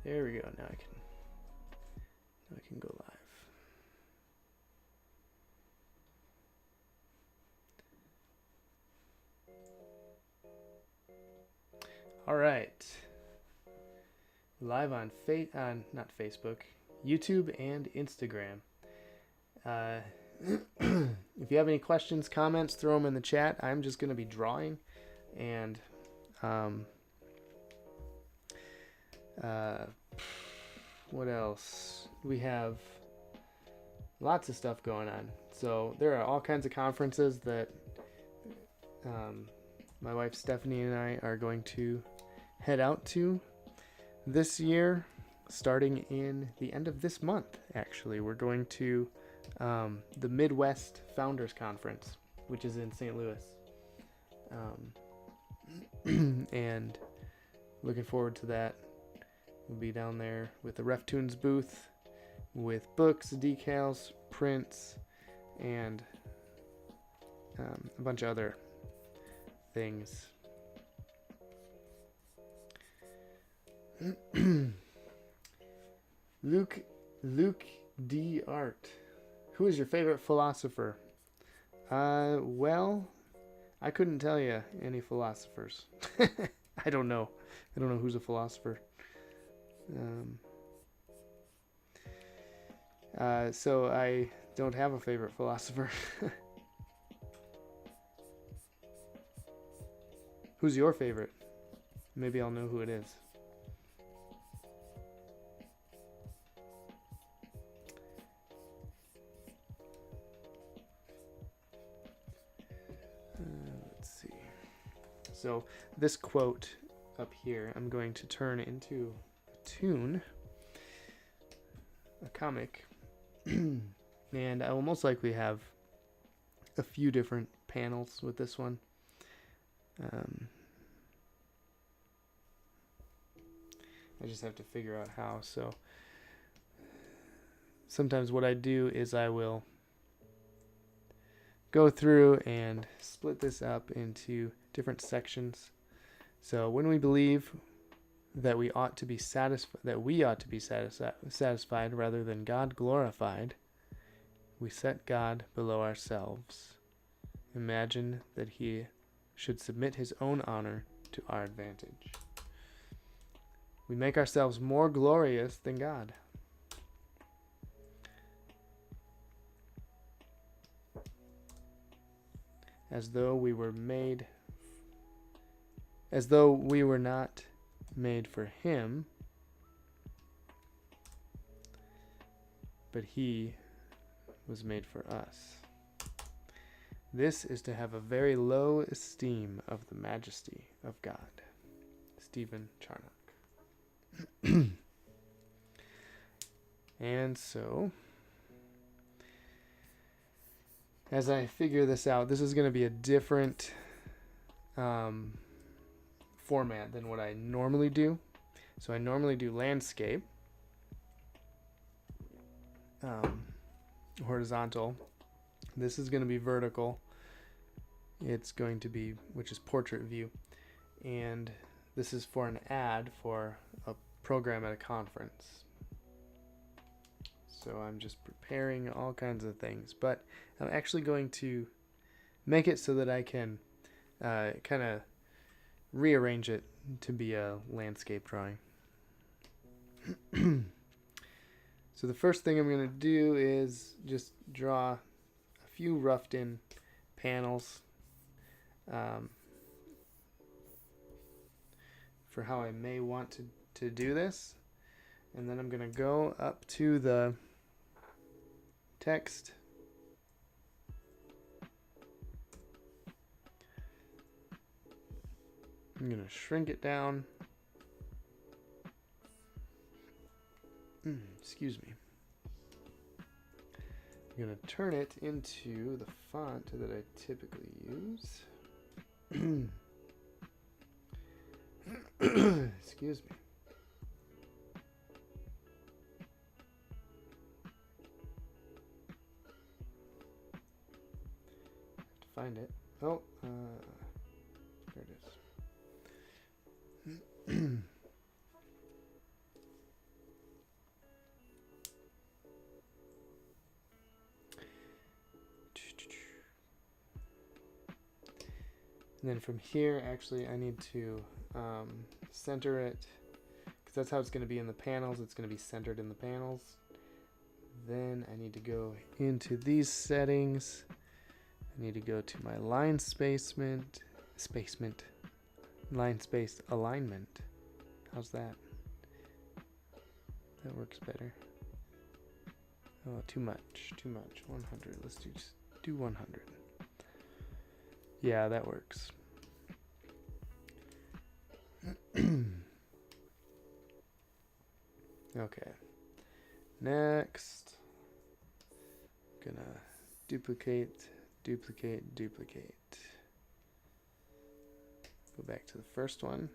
There we go. Now I can go live. All right. Live on not Facebook, YouTube and Instagram. If you have any questions, comments, throw them in the chat. I'm just going to be drawing, and what else? We have lots of stuff going on. So there are all kinds of conferences that my wife Stephanie and I are going to head out to this year, starting in the end of this month. Actually, we're going to the Midwest Founders Conference, which is in St. Louis, and looking forward to that. We'll be down there with the RefToons booth, with books, decals, prints, and a bunch of other things. Luke D. Art. Who is your favorite philosopher? Well, I couldn't tell you any philosophers. I don't know. I don't know who's a philosopher. So I don't have a favorite philosopher. Who's your favorite? Maybe I'll know who it is. Let's see. So this quote up here, I'm going to turn into a Toon, a comic, and I will most likely have a few different panels with this one. I just have to figure out how. So sometimes what I do is I will go through and split this up into different sections. So when we believe that we ought to be satisfied rather than God glorified, we set God below ourselves. Imagine that he should submit his own honor to our advantage. We make ourselves more glorious than God. As though we were not made for him, but he was made for us. This is to have a very low esteem of the majesty of God. Stephen Charnock. And so, as I figure this out, this is going to be a different format than what I normally do. So I normally do landscape, horizontal. This is going to be vertical. It's going to be, which is portrait view. And this is for an ad for a program at a conference. So I'm just preparing all kinds of things. But I'm actually going to make it so that I can kind of rearrange it to be a landscape drawing. So the first thing I'm going to do is just draw a few roughed in panels for how I may want to do this. And then I'm going to go up to the text. I'm going to shrink it down. Excuse me. I'm going to turn it into the font that I typically use. Excuse me. Have to find it. Oh, there it is. And then from here, actually, I need to center it, because that's how it's going to be in the panels. It's going to be centered in the panels. Then I need to go into these settings. I need to go to my line line space alignment. How's that? That works better. Oh, too much. 100. Let's just do 100. Yeah, that works. Okay. Next, I'm gonna duplicate. Go back to the first one.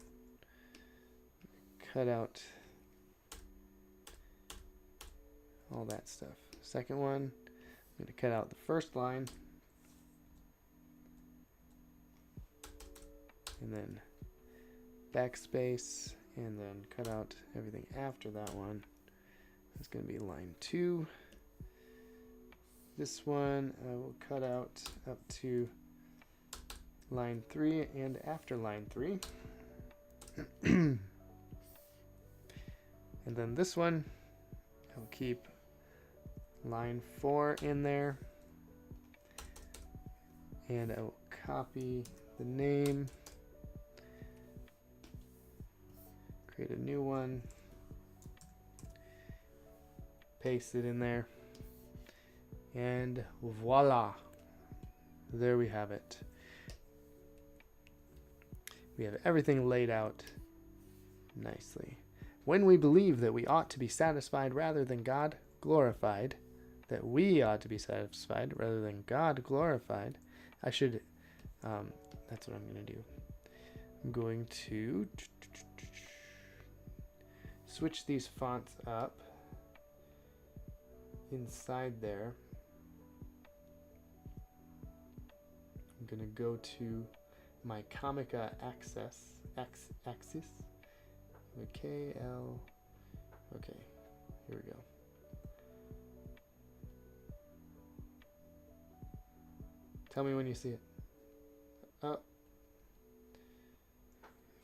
Cut out all that stuff. Second one, I'm gonna cut out the first line. And then backspace, and then cut out everything after that one. It's going to be line 2. This one I will cut out up to line 3 and after line 3. And then this one I'll keep line 4 in there, and I will copy the name, create a new one, paste it in there, and voila, there we have it. We have everything laid out nicely. When we believe that we ought to be satisfied rather than God glorified, that we ought to be satisfied rather than God glorified, I should, that's what I'm going to do. I'm going to switch these fonts up inside there. I'm going to go to my Comica axis. KL. Okay, here we go. Tell me when you see it. Oh.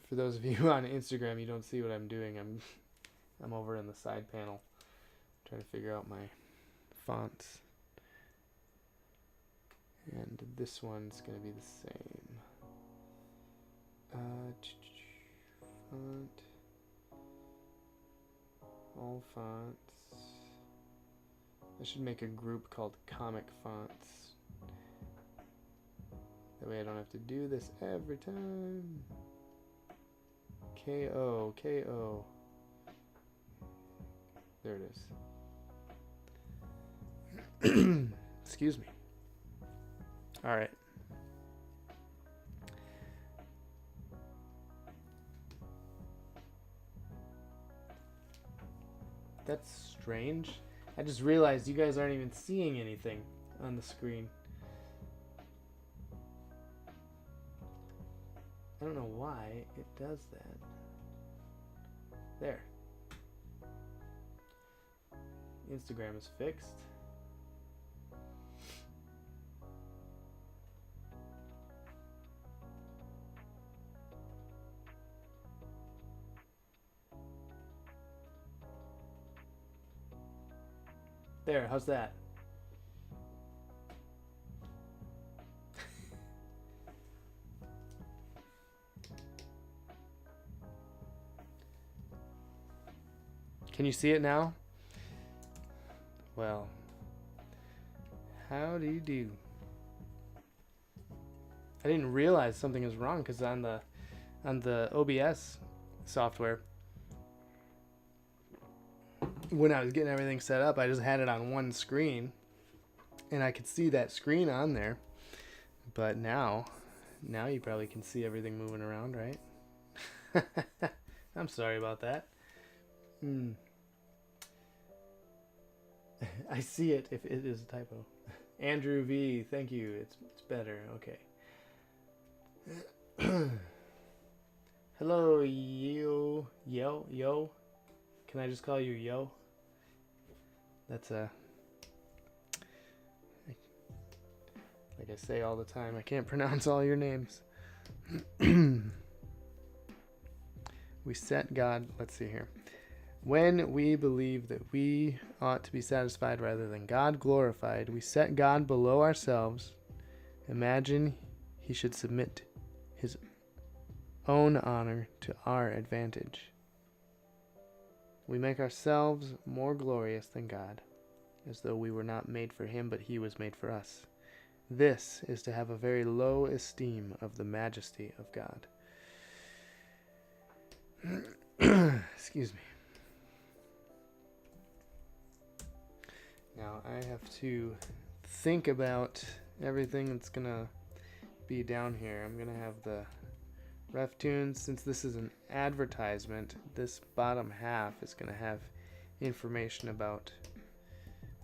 For those of you on Instagram, you don't see what I'm doing. I'm over in the side panel trying to figure out my fonts. And this one's going to be the same. Font. All fonts. I should make a group called Comic Fonts. That way I don't have to do this every time. KO. There it is. Excuse me. All right. That's strange. I just realized you guys aren't even seeing anything on the screen. I don't know why it does that. There. Instagram is fixed. There, how's that? Can you see it now? Well, how do you do? I didn't realize something was wrong because on the OBS software, when I was getting everything set up, I just had it on one screen, and I could see that screen on there. But now you probably can see everything moving around, right? I'm sorry about that. I see it if it is a typo. Andrew V, thank you. It's better. Okay. Hello, yo. Can I just call you Yo? That's like I say all the time, I can't pronounce all your names. We set God, let's see here. When we believe that we ought to be satisfied rather than God glorified, we set God below ourselves. Imagine he should submit his own honor to our advantage. We make ourselves more glorious than God, as though we were not made for him, but he was made for us. This is to have a very low esteem of the majesty of God. Excuse me. Now I have to think about everything that's going to be down here. I'm going to have the RefToons. Since this is an advertisement, this bottom half is going to have information about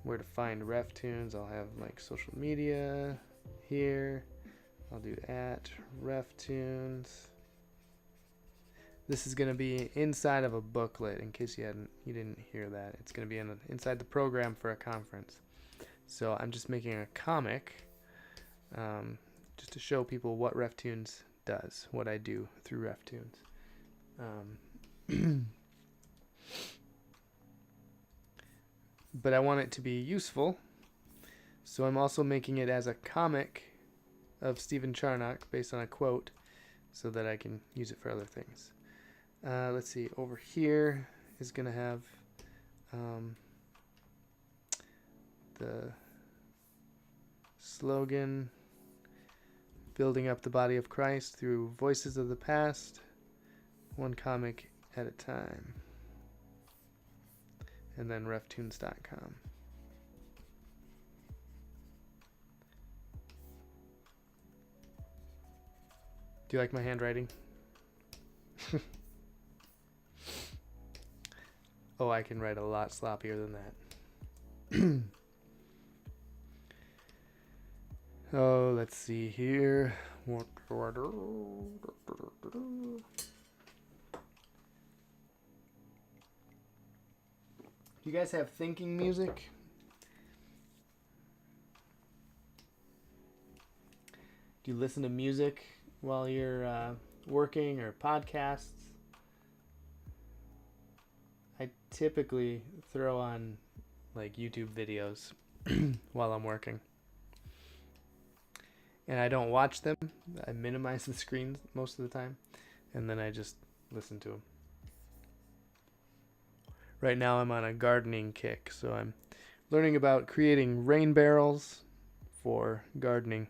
where to find RefToons. I'll have like social media here. I'll do @RefToons. This is going to be inside of a booklet, in case you didn't hear that. It's going to be inside the program for a conference. So I'm just making a comic just to show people what RefToons does, what I do through RefToons. But I want it to be useful, so I'm also making it as a comic of Stephen Charnock based on a quote, so that I can use it for other things. Let's see, over here is going to have the slogan, building up the body of Christ through voices of the past, one comic at a time. And then reftoons.com. Do you like my handwriting? Oh, I can write a lot sloppier than that. Oh, let's see here. What do I do? Do you guys have thinking music? Do you listen to music while you're working, or podcasts? I typically throw on like YouTube videos while I'm working. And I don't watch them. I minimize the screens most of the time. And then I just listen to them. Right now I'm on a gardening kick. So I'm learning about creating rain barrels for gardening.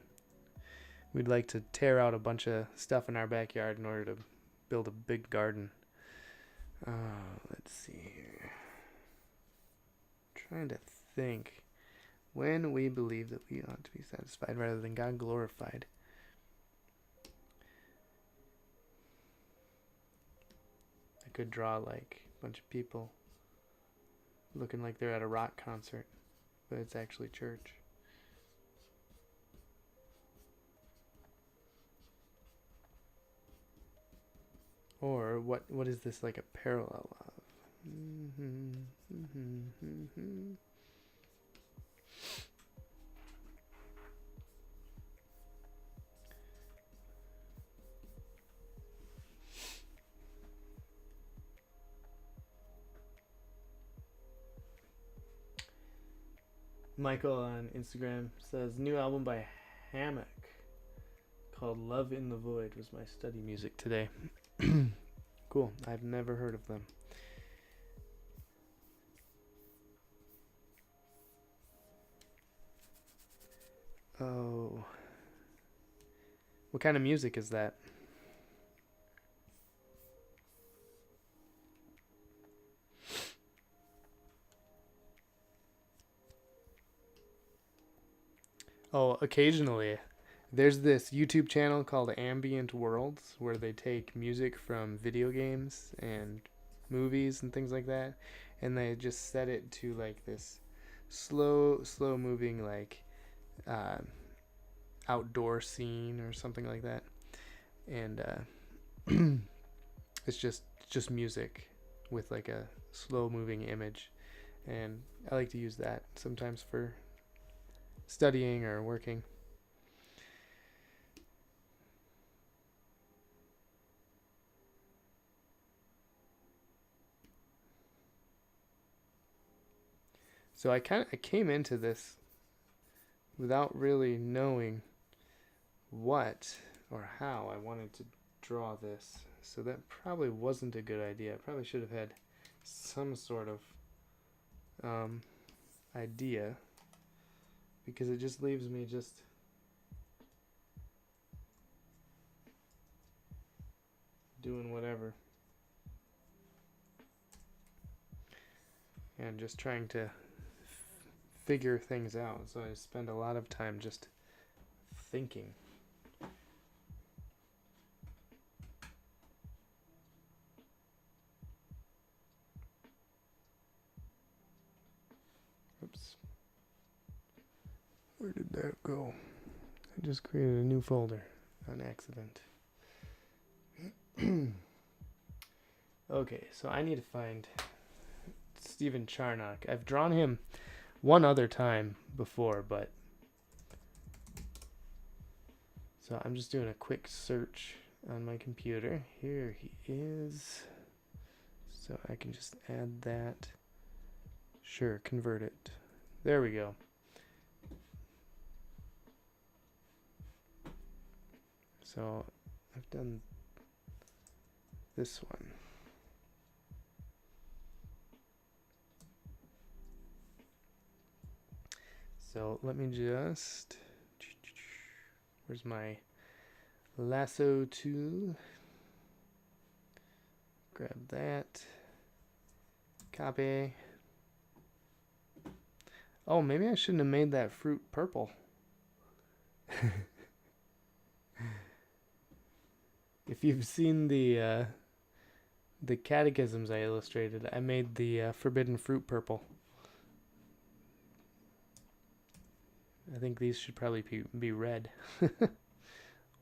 We'd like to tear out a bunch of stuff in our backyard in order to build a big garden. Let's see here. Trying to think. When we believe that we ought to be satisfied rather than God glorified. I could draw like a bunch of people looking like they're at a rock concert, but it's actually church. Or what is this like a parallel of? Michael on Instagram says, new album by Hammock called Love in the Void was my study music today. Cool. I've never heard of them. Oh. What kind of music is that? Oh, occasionally. There's this YouTube channel called Ambient Worlds where they take music from video games and movies and things like that, and they just set it to like this slow moving like outdoor scene or something like that, and it's just music with like a slow moving image, and I like to use that sometimes for studying or working. So I came into this without really knowing what or how I wanted to draw this. So that probably wasn't a good idea. I probably should have had some sort of idea, because it just leaves me just doing whatever and just trying to figure things out. So I spend a lot of time just thinking. Oops. Where did that go? I just created a new folder on accident. Okay, so I need to find Stephen Charnock. I've drawn him one other time before, but so I'm just doing a quick search on my computer. Here he is. So I can just add that. Sure, convert it. There we go. So I've done this one. So let me just, where's my lasso tool? Grab that. Copy. Oh, maybe I shouldn't have made that fruit purple. If you've seen the catechisms I illustrated, I made the forbidden fruit purple. I think these should probably be red.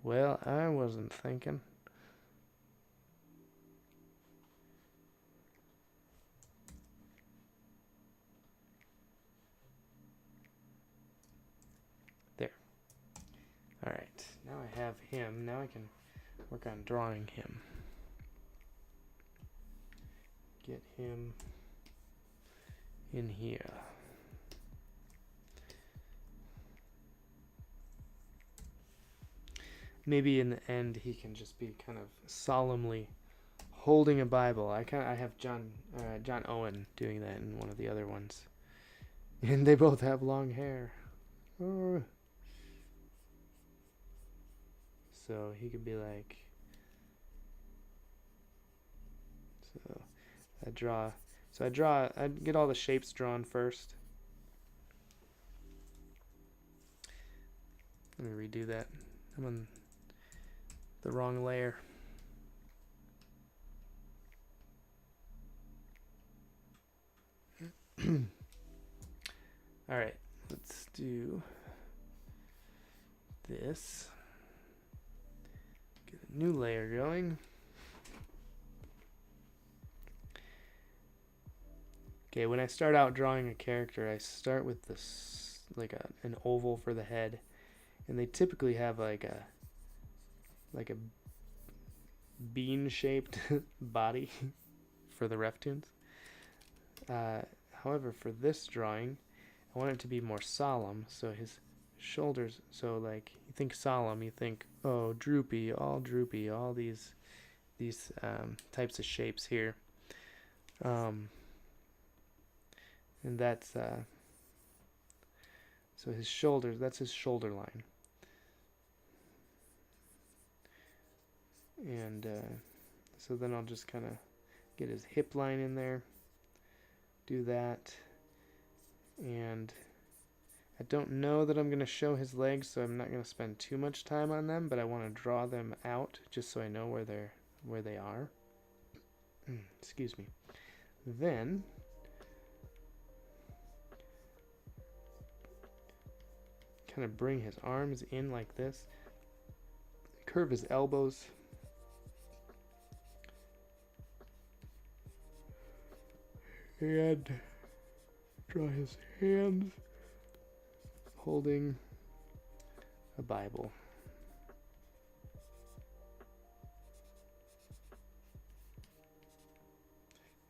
Well, I wasn't thinking. There. Alright, now I have him. Now I can work on drawing him. Get him in here. Maybe in the end he can just be kind of solemnly holding a Bible. I have John Owen doing that in one of the other ones, and they both have long hair. Oh. So he could be like. So I get all the shapes drawn first. Let me redo that. I'm on the wrong layer. All right, let's do this. Get a new layer going. Okay, when I start out drawing a character, I start with this an oval for the head, and they typically have like a bean-shaped body for the RefToons. However, for this drawing, I want it to be more solemn, so his shoulders, so like you think solemn, you think, oh, droopy, all these types of shapes here. And that's so his shoulders, that's his shoulder line. And so then I'll just kind of get his hip line in there, do that, and I don't know that I'm going to show his legs, so I'm not going to spend too much time on them, but I want to draw them out just so I know where they are. Excuse me. Then kind of bring his arms in like this, curve his elbows, and draw his hands holding a Bible.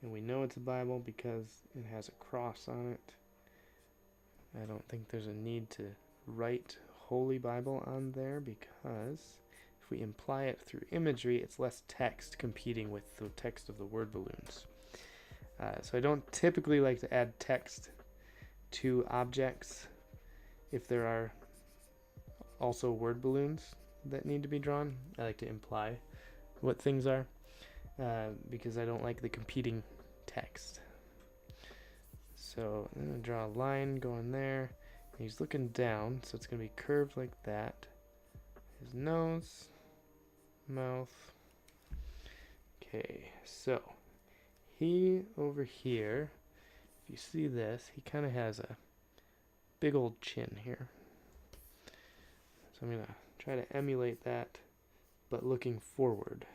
And we know it's a Bible because it has a cross on it. I don't think there's a need to write Holy Bible on there because if we imply it through imagery, it's less text competing with the text of the word balloons. So I don't typically like to add text to objects if there are also word balloons that need to be drawn. I like to imply what things are because I don't like the competing text. So I'm going to draw a line going there. He's looking down, so it's going to be curved like that. His nose, mouth. Okay, so he over here, if you see this, he kind of has a big old chin here. So I'm going to try to emulate that, but looking forward.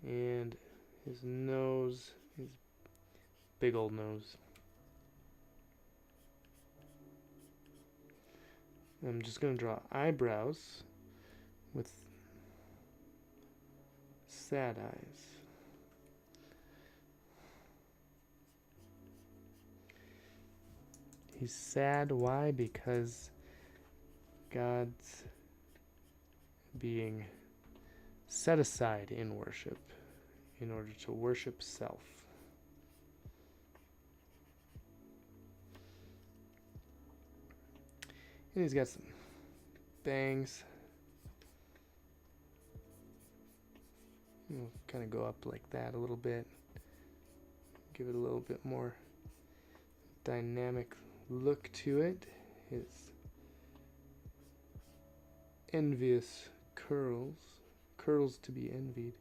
And his nose, his big old nose. I'm just going to draw eyebrows with sad eyes. He's sad. Why? Because God's being set aside in worship in order to worship self. And he's got some bangs. We'll kind of go up like that a little bit. Give it a little bit more dynamic look to it. His envious curls. Curls to be envied.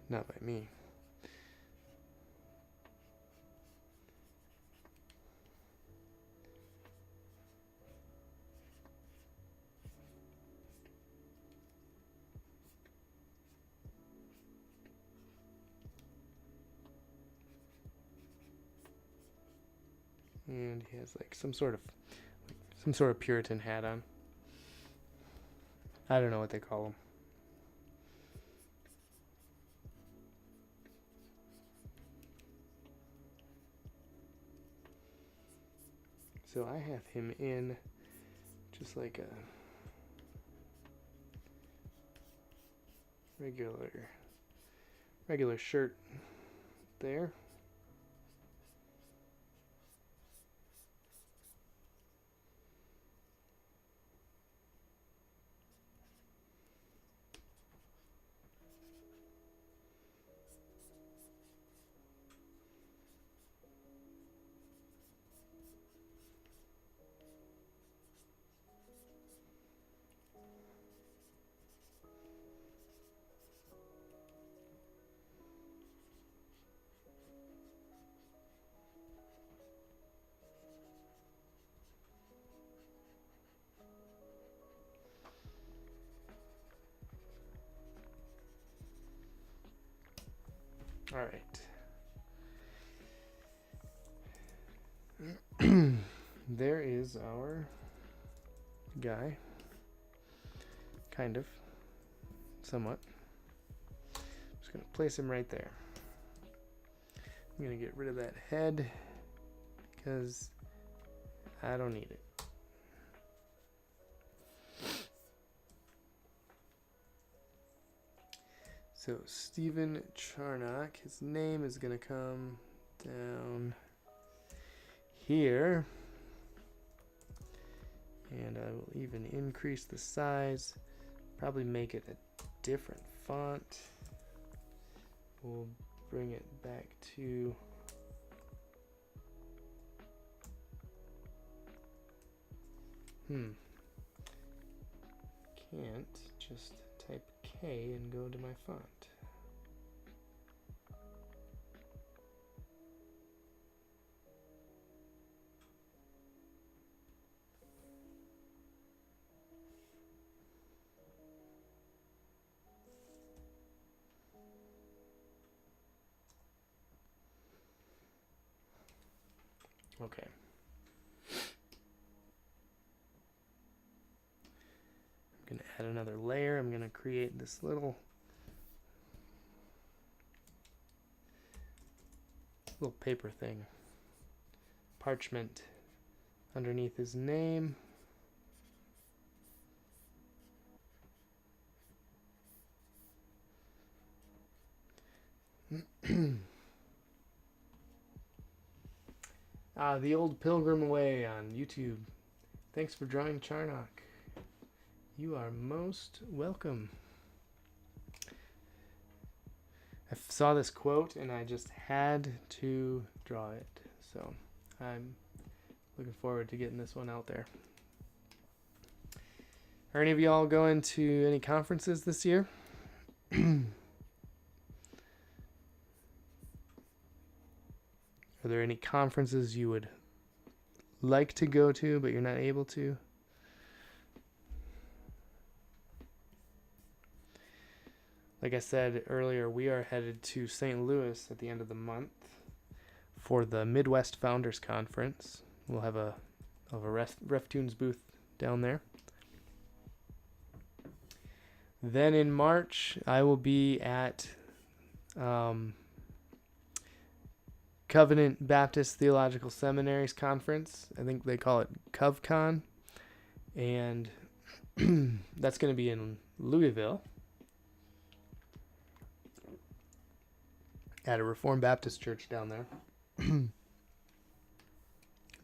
Not by me. And he has like some sort of Puritan hat on. I don't know what they call them. So I have him in just like a regular shirt there. All right. There is our guy. Kind of. Somewhat. Just going to place him right there. I'm going to get rid of that head because I don't need it. So Stephen Charnock, his name is going to come down here. And I will even increase the size, probably make it a different font. We'll bring it back to can't just type K and go to my font. Okay. I'm going to add another layer. I'm going to create this little little paper thing. Parchment underneath his name. The Old Pilgrim Way on YouTube. Thanks for drawing Charnock. You are most welcome. I saw this quote and I just had to draw it. So I'm looking forward to getting this one out there. Are any of y'all going to any conferences this year? Are there any conferences you would like to go to but you're not able to? Like I said earlier, we are headed to St. Louis at the end of the month for the Midwest Founders Conference. We'll have a RefToons booth down there. Then in March, I will be at Covenant Baptist Theological Seminary's conference. I think they call it CovCon. And that's going to be in Louisville at a Reformed Baptist church down there.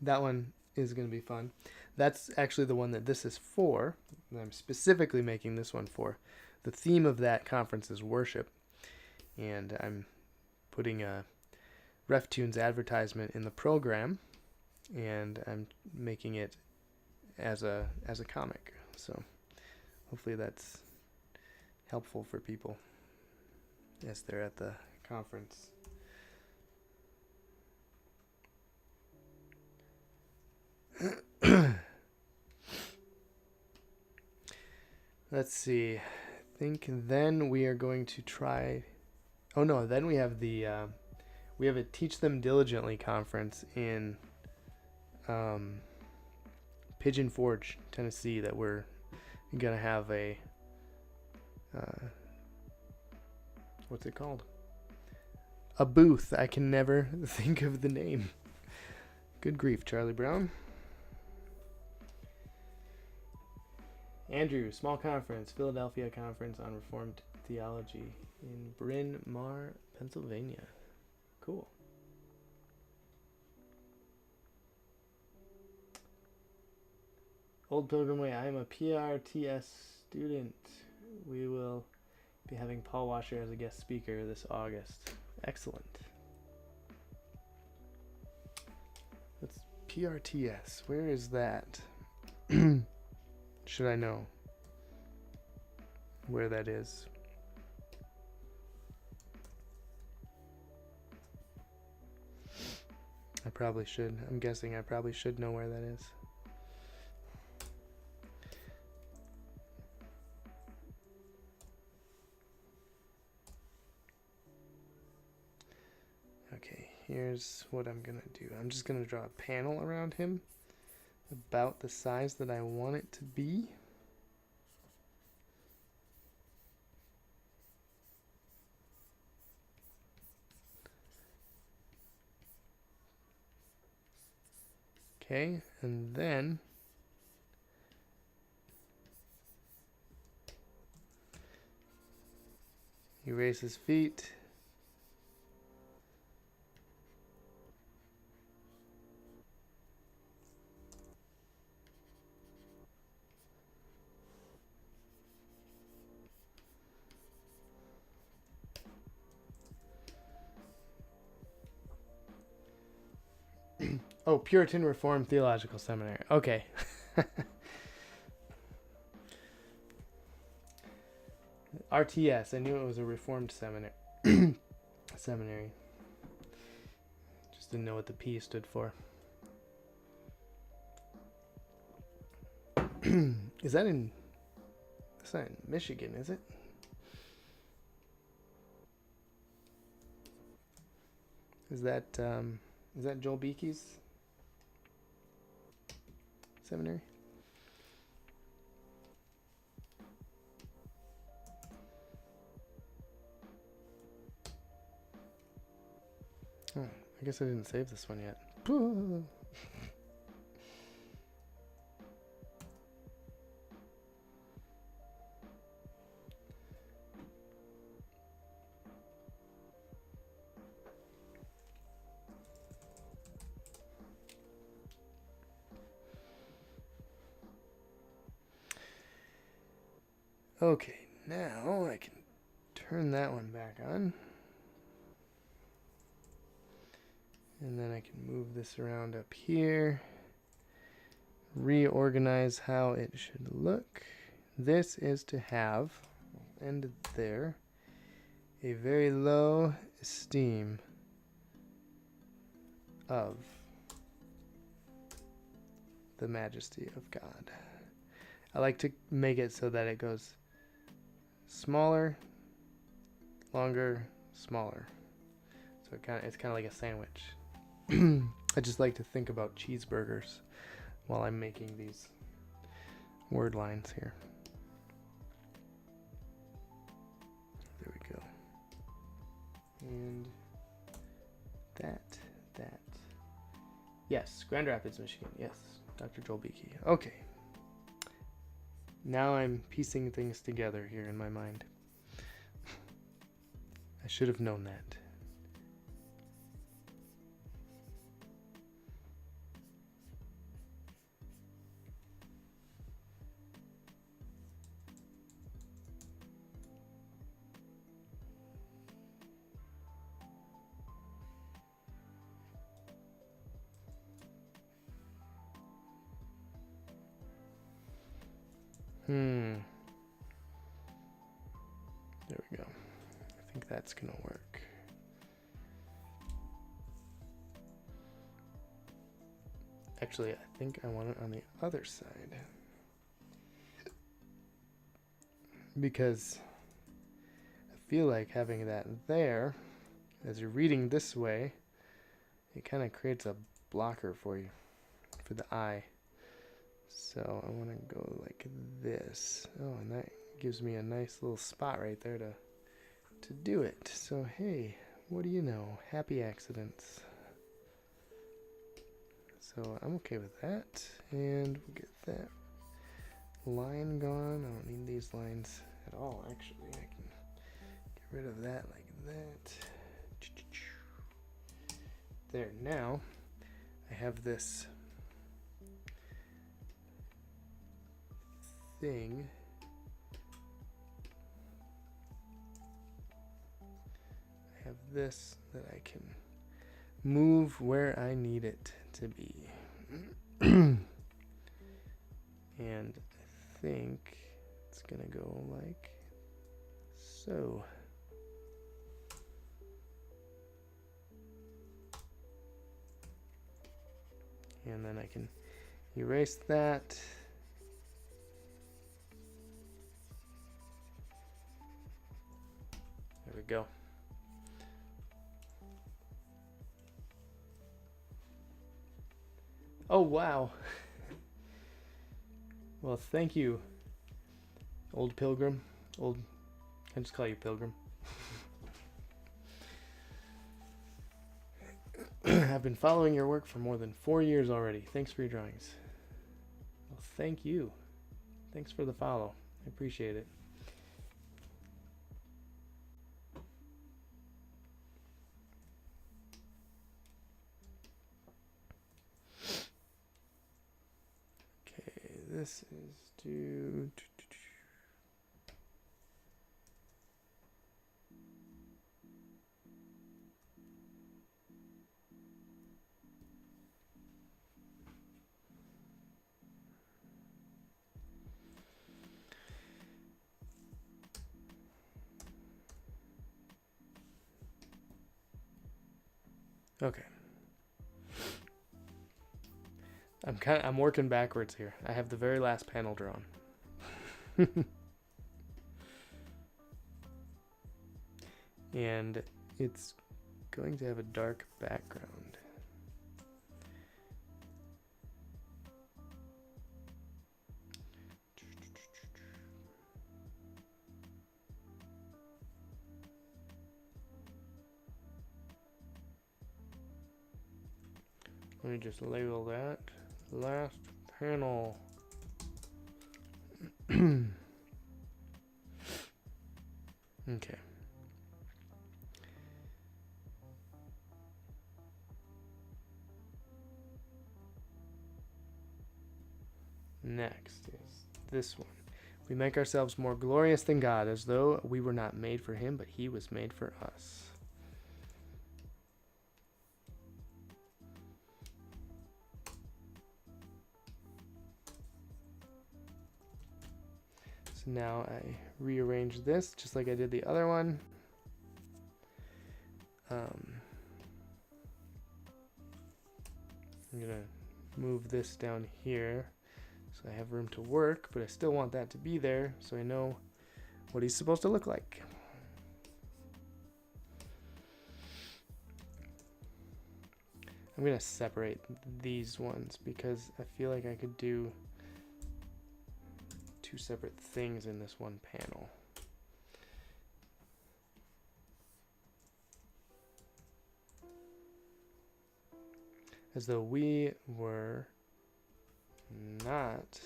That one is going to be fun. That's actually the one that this is for. I'm specifically making this one for. The theme of that conference is worship. And I'm putting a RefToons advertisement in the program. And I'm making it as a comic. So hopefully that's helpful for people as they're at the conference. Let's see. I think then we are going to try. Oh no! Then we have a Teach Them Diligently conference in Pigeon Forge, Tennessee. That we're gonna have a what's it called? A booth. I can never think of the name. Good grief, Charlie Brown. Andrew, small conference, Philadelphia Conference on Reformed Theology in Bryn Mawr, Pennsylvania. Cool. Old Pilgrim Way, I am a PRTS student. We will be having Paul Washer as a guest speaker this August. Excellent. That's PRTS. Where is that? Should I know where that is? I probably should. I'm guessing I probably should know where that is. Okay, here's what I'm gonna do. I'm just gonna draw a panel around him about the size that I want it to be. Okay, and then erase his feet. Oh, Puritan Reformed Theological Seminary. Okay. RTS. I knew it was a Reformed seminary. Seminary. Just didn't know what the P stood for. Is that in... That's not in Michigan, is it? Is that Joel Beakey's seminary? Oh, I guess I didn't save this one yet. Okay, now I can turn that one back on. And then I can move this around up here. Reorganize how it should look. This is to have, end there, a very low esteem of the majesty of God. I like to make it so that it goes smaller, longer, smaller. So it's kind of like a sandwich. I just like to think about cheeseburgers while I'm making these word lines here. There we go. And that. Yes, Grand Rapids, Michigan. Yes, Dr. Joel Beakey. Okay. Now I'm piecing things together here in my mind. I should have known that. There we go. I think that's gonna work. Actually, I think I want it on the other side. Because I feel like having that there, as you're reading this way, it kind of creates a blocker for you, for the eye. So I want to go like this. Oh, and that gives me a nice little spot right there to do it. So hey, what do you know? Happy accidents. So I'm okay with that. And we'll get that line gone. I don't need these lines at all, actually. I can get rid of that like that. There, now I have this thing. I have this that I can move where I need it to be. And I think it's gonna go like so. And then I can erase that. There we go. Oh, wow. Well, thank you, old pilgrim. I just call you Pilgrim. I've been following your work for more than 4 years already. Thanks for your drawings. Well, thank you. Thanks for the follow. I appreciate it. Okay, this is to... Okay. I'm working backwards here. I have the very last panel drawn. And it's going to have a dark background. Let me just label that last panel. Okay. Next is this one. We make ourselves more glorious than God, as though we were not made for him, but he was made for us. So now I rearrange this just like I did the other one. I'm gonna move this down here so I have room to work, but I still want that to be there so I know what he's supposed to look like. I'm gonna separate these ones because I feel like I could do two separate things in this one panel. As though we were not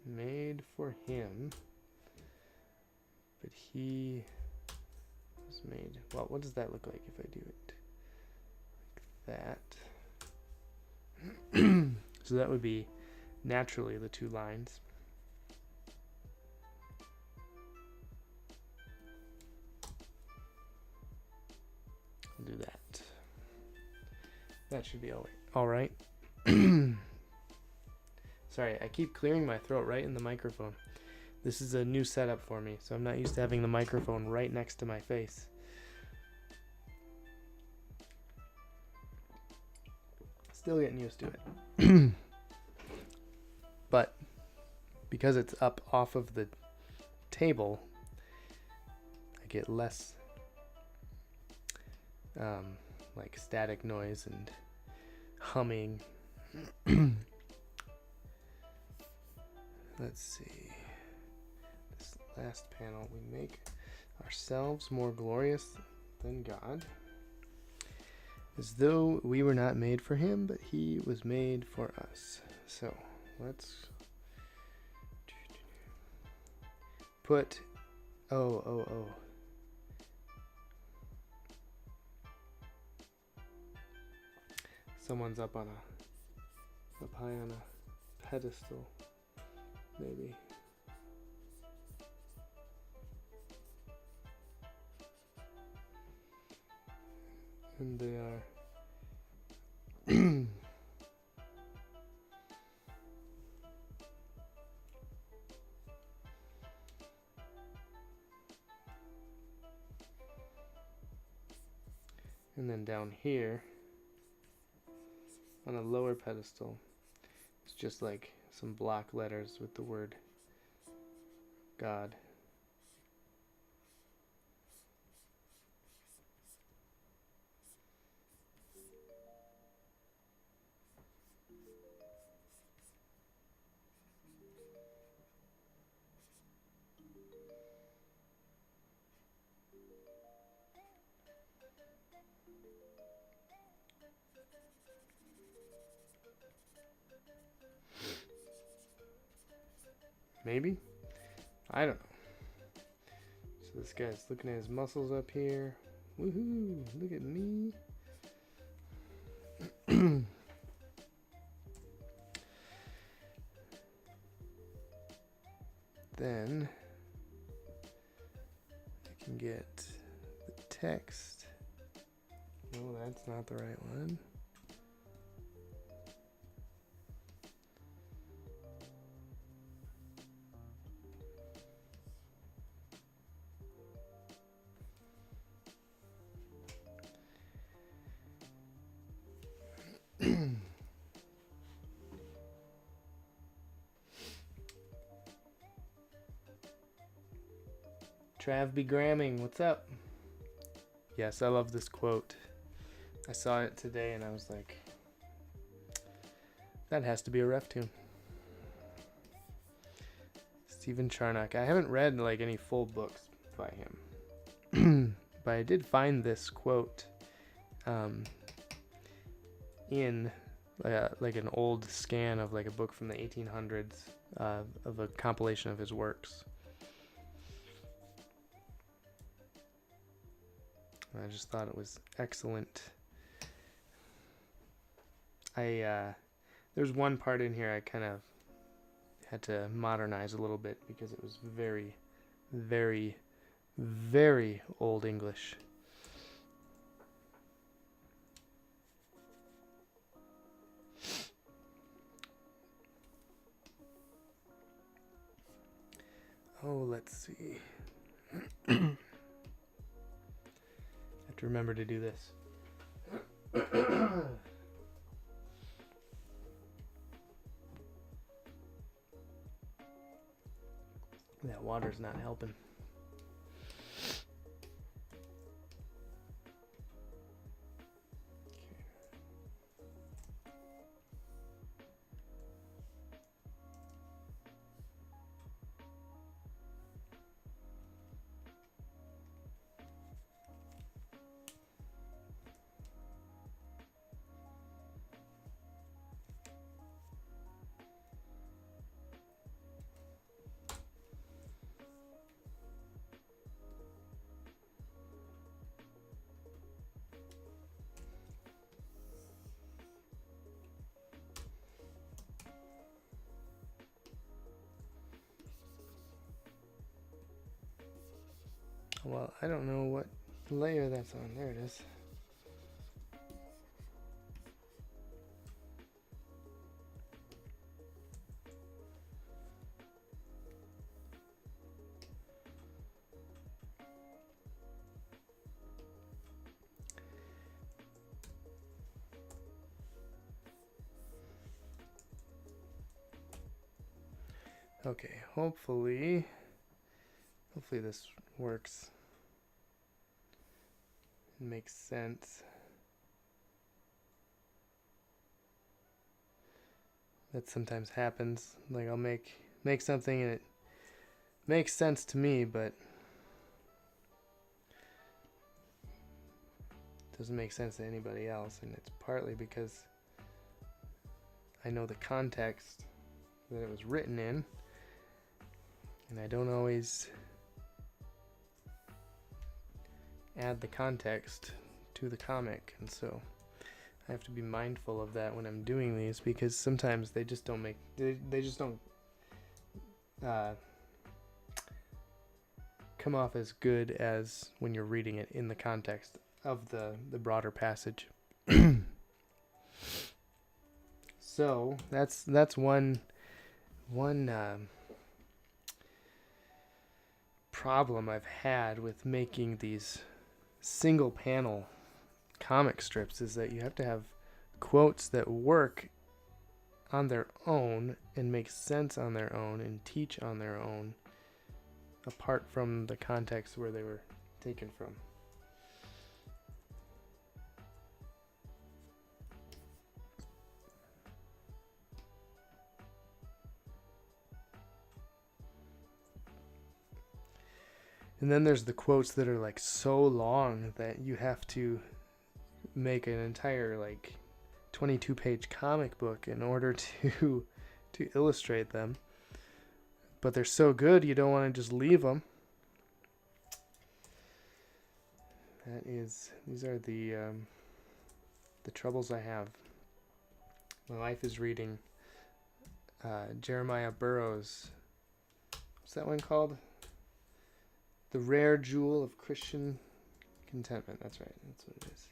made for him, but he was made. Well, what does that look like if I do it like that? So that would be naturally the two lines. I'll do that. That should be all right. Sorry, I keep clearing my throat right in the microphone. This is a new setup for me, so I'm not used to having the microphone right next to my face. Still getting used to it. But because it's up off of the table, I get less like static noise and humming. Let's see. This last panel, we make ourselves more glorious than God, as though we were not made for him, but he was made for us. So let's put someone's up high on a pedestal, maybe. And they are and then down here on a lower pedestal, it's just like some block letters with the word God. Maybe? I don't know. So this guy's looking at his muscles up here. Woohoo! Look at me. Then I can get the text. No, that's not the right one. Trav be gramming, what's up? Yes, I love this quote. I saw it today and I was like, that has to be a RefToon. Stephen Charnock. I haven't read like any full books by him, but I did find this quote in like an old scan of like a book from the 1800s of a compilation of his works. I just thought it was excellent. There's one part in here I kind of had to modernize a little bit because it was very, very, very old English. Oh, let's see. I have to remember to do this. That water's not helping. Well, I don't know what layer that's on. There it is. Okay, hopefully this works. It makes sense. That sometimes happens. Like I'll make something and it makes sense to me, but doesn't make sense to anybody else, and it's partly because I know the context that it was written in, and I don't always add the context to the comic, and so I have to be mindful of that when I'm doing these, because sometimes they just don't make they just don't come off as good as when you're reading it in the context of the broader passage. So that's one problem I've had with making these single panel comic strips, is that you have to have quotes that work on their own and make sense on their own and teach on their own, apart from the context where they were taken from. And then there's the quotes that are like so long that you have to make an entire like 22-page comic book in order to illustrate them. But they're so good you don't want to just leave them. These are the troubles I have. My wife is reading Jeremiah Burroughs. What's that one called? The Rare Jewel of Christian Contentment. That's right. That's what it is.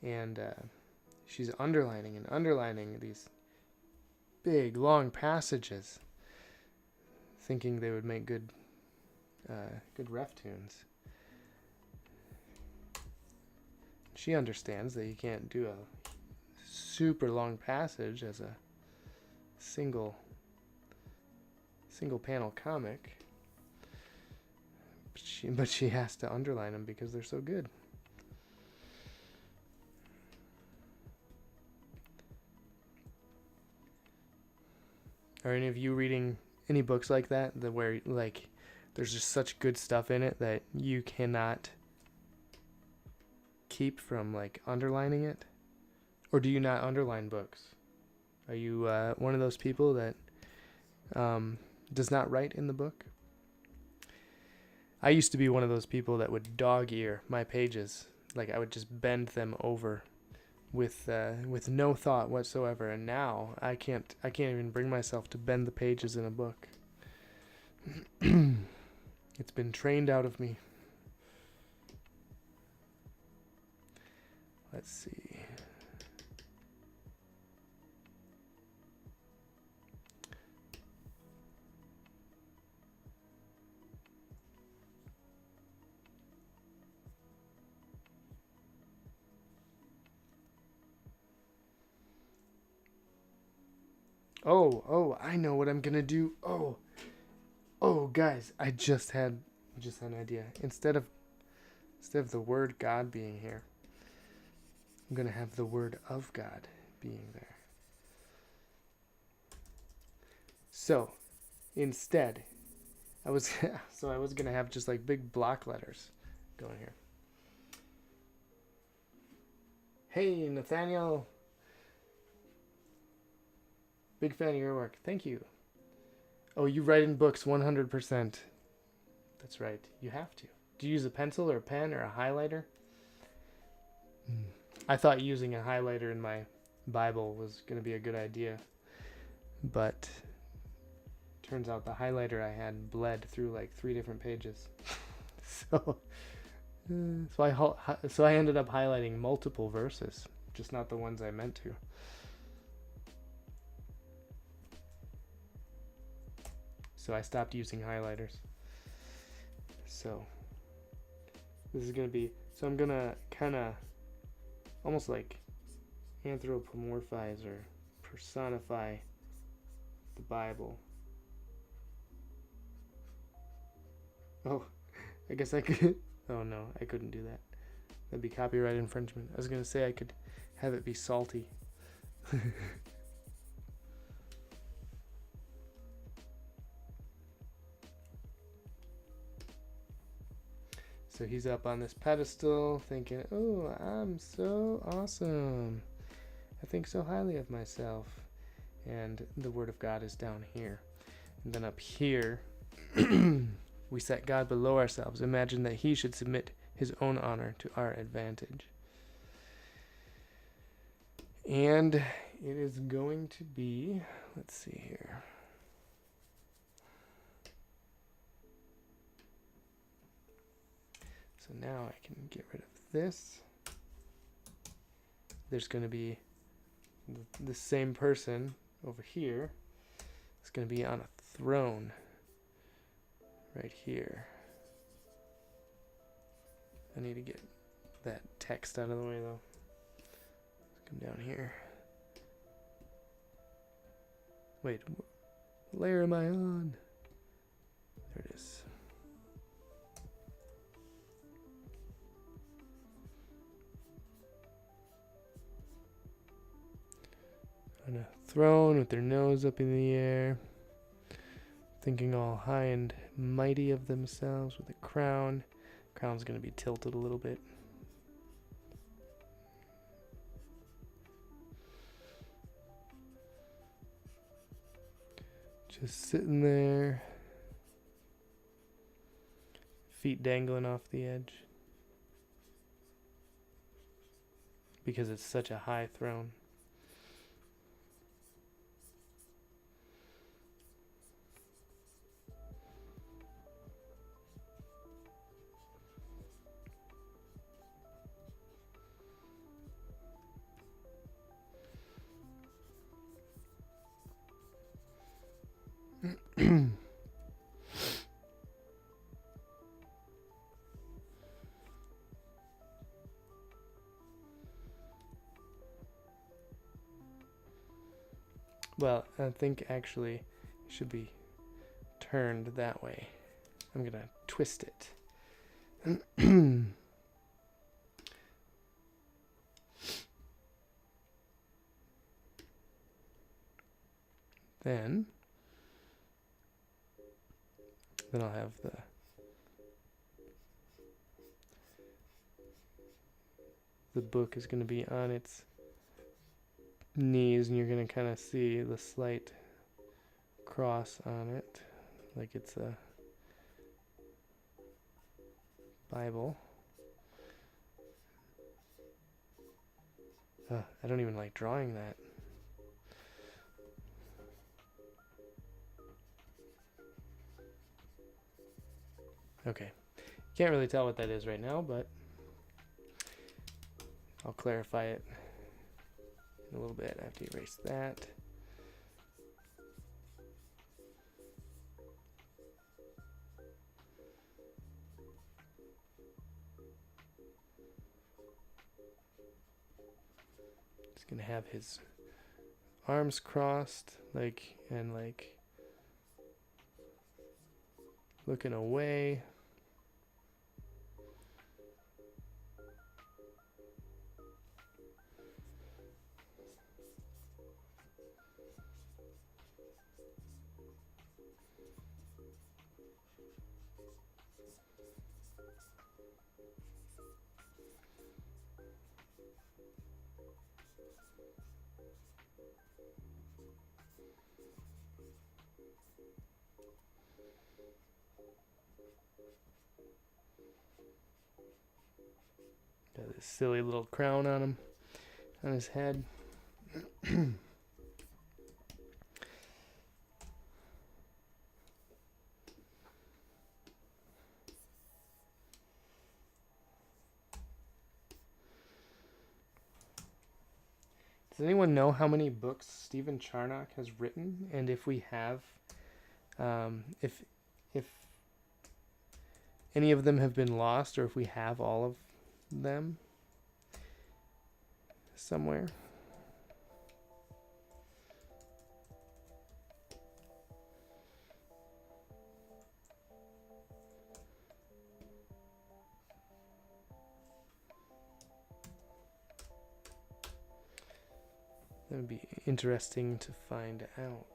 And she's underlining these big, long passages, thinking they would make good RefToons. She understands that you can't do a super long passage as a single panel comic. But she has to underline them because they're so good. Are any of you reading any books like that where like there's just such good stuff in it that you cannot keep from like underlining it Or do you not underline books? Are you one of those people that does not write in the book? I used to be one of those people that would dog ear my pages. Like I would just bend them over with no thought whatsoever. And now I can't even bring myself to bend the pages in a book. It's been trained out of me. Let's see. Oh, I know what I'm gonna do. Oh, guys, I just had an idea. Instead of the word God being here, I'm gonna have the word of God being there. So, instead, I was gonna have just like big block letters going here. Hey, Nathaniel. Big fan of your work. Thank you. Oh, you write in books 100%. That's right. You have to. Do you use a pencil or a pen or a highlighter? I thought using a highlighter in my Bible was going to be a good idea. But turns out the highlighter I had bled through like 3 different pages. So I ended up highlighting multiple verses, just not the ones I meant to. So I stopped using highlighters. So this is going to be, so I'm going to kind of almost like anthropomorphize or personify the Bible. Oh, I guess I could. Oh no, I couldn't do that. That'd be copyright infringement. I was going to say I could have it be salty. So he's up on this pedestal thinking, oh, I'm so awesome. I think so highly of myself. And the word of God is down here. And then up here, we set God below ourselves. Imagine that he should submit his own honor to our advantage. And it is going to be, let's see here. So now I can get rid of this. There's going to be the same person over here. It's going to be on a throne right here. I need to get that text out of the way though. Let's come down here. Wait, what layer am I on? There it is. On a throne with their nose up in the air, thinking all high and mighty of themselves with a crown. Crown's going to be tilted a little bit. Just sitting there, feet dangling off the edge, because it's such a high throne. Well, I think actually it should be turned that way. I'm going to twist it. Then I'll have the book is going to be on its knees, and you're going to kind of see the slight cross on it, like it's a Bible. I don't even like drawing that. Okay, can't really tell what that is right now, but I'll clarify it in a little bit. I have to erase that. He's gonna have his arms crossed, like, and like looking away. Got this silly little crown on him, on his head. Does anyone know how many books Stephen Charnock has written, and if we have, if any of them have been lost, or if we have all of them somewhere? That would be interesting to find out.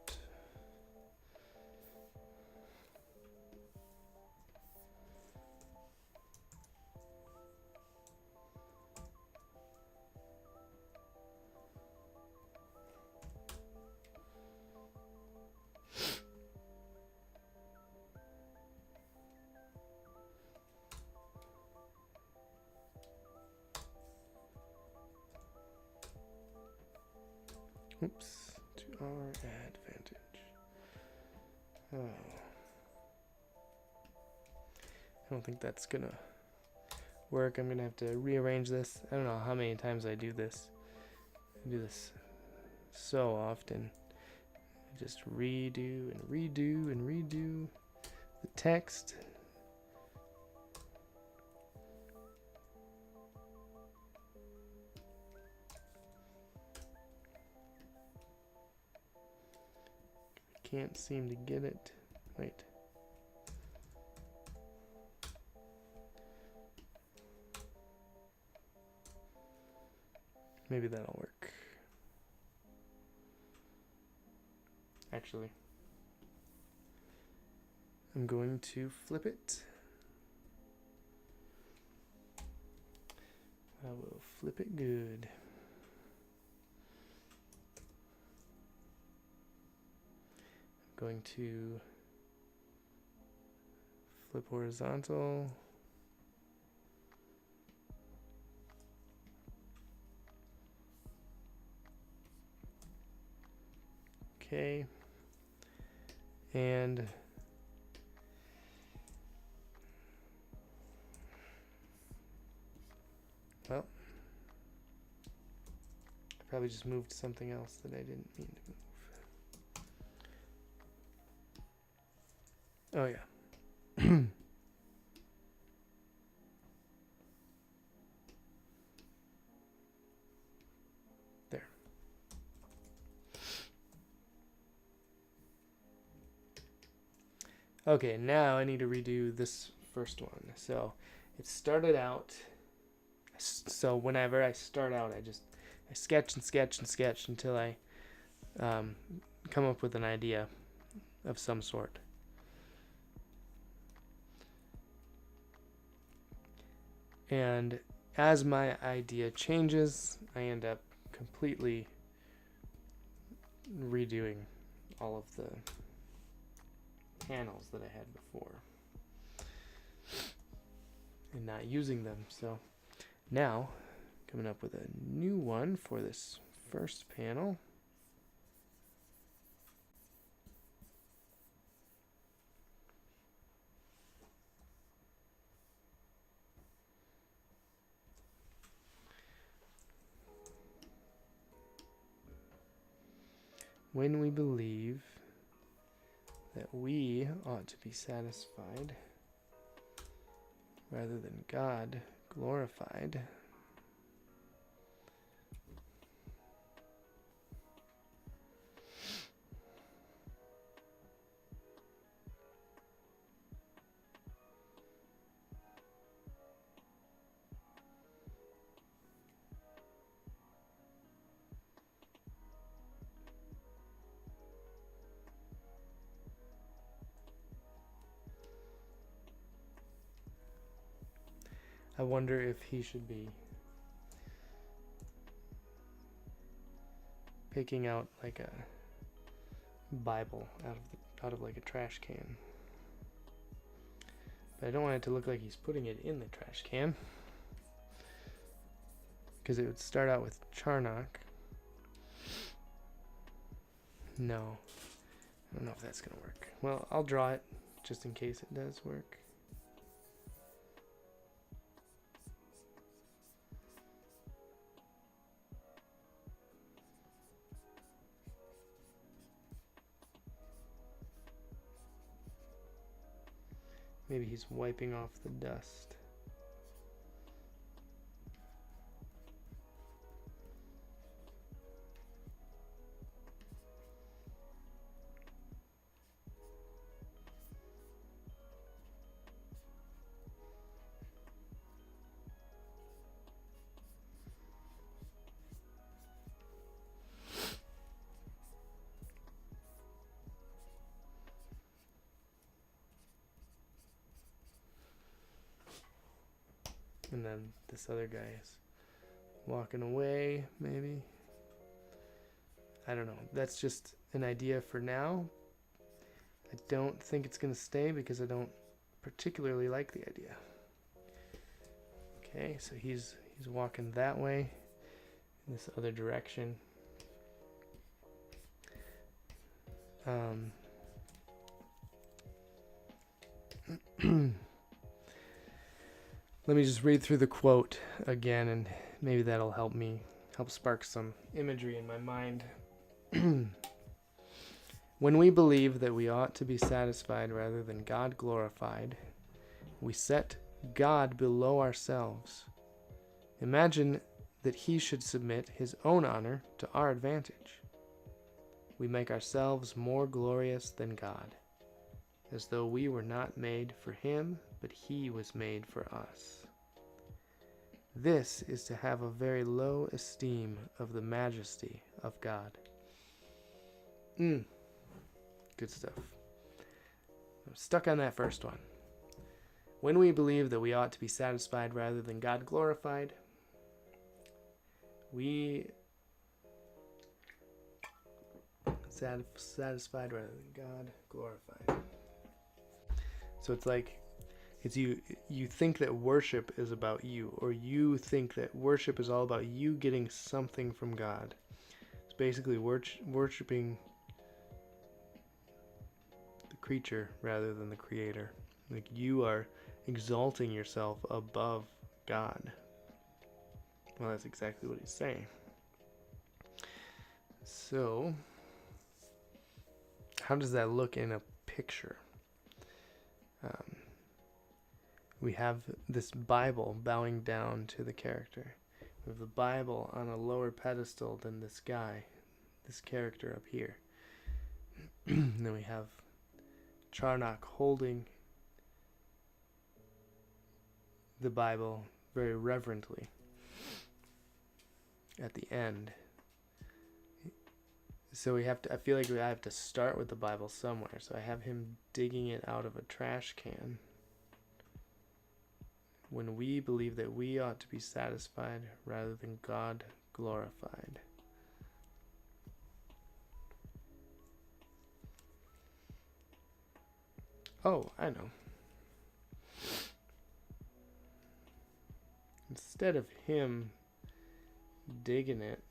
Oops, to our advantage. Oh. I don't think that's gonna work. I'm gonna have to rearrange this. I don't know how many times I do this. I do this so often. I just redo and redo and redo the text. Can't seem to get it. Wait. Maybe that'll work. Actually, I'm going to flip it. I will flip it good. Going to flip horizontal. Okay. And well, I probably just moved something else that I didn't mean to move. Oh yeah. There. Okay, now I need to redo this first one. So it started out, so whenever I start out, I sketch and sketch and sketch until I come up with an idea of some sort. And as my idea changes, I end up completely redoing all of the panels that I had before and not using them. So now coming up with a new one for this first panel. When we believe that we ought to be satisfied rather than God glorified, I wonder if he should be picking out like a Bible out of like a trash can. But I don't want it to look like he's putting it in the trash can, because it would start out with Charnock. No, I don't know if that's gonna work. Well, I'll draw it just in case it does work. Maybe he's wiping off the dust. And then this other guy is walking away, maybe. I don't know. That's just an idea for now. I don't think it's going to stay because I don't particularly like the idea. Okay, so he's walking that way, in this other direction. Let me just read through the quote again, and maybe that'll help spark some imagery in my mind. When we believe that we ought to be satisfied rather than God glorified, we set God below ourselves. Imagine that he should submit his own honor to our advantage. We make ourselves more glorious than God, as though we were not made for him, but he was made for us. This is to have a very low esteem of the majesty of God. Good stuff. I'm stuck on that first one. When we believe that we ought to be satisfied rather than God glorified, we satisfied rather than God glorified. So it's like, it's you think that worship is about you, or you think that worship is all about you getting something from God. It's basically worshiping the creature rather than the creator. Like, you are exalting yourself above God. Well, that's exactly what he's saying. So, how does that look in a picture? We have this Bible bowing down to the character. We have the Bible on a lower pedestal than this guy, this character up here. And then we have Charnock holding the Bible very reverently at the end. So I feel like I have to start with the Bible somewhere. So I have him digging it out of a trash can. When we believe that we ought to be satisfied rather than God glorified. Oh, I know. Instead of him digging it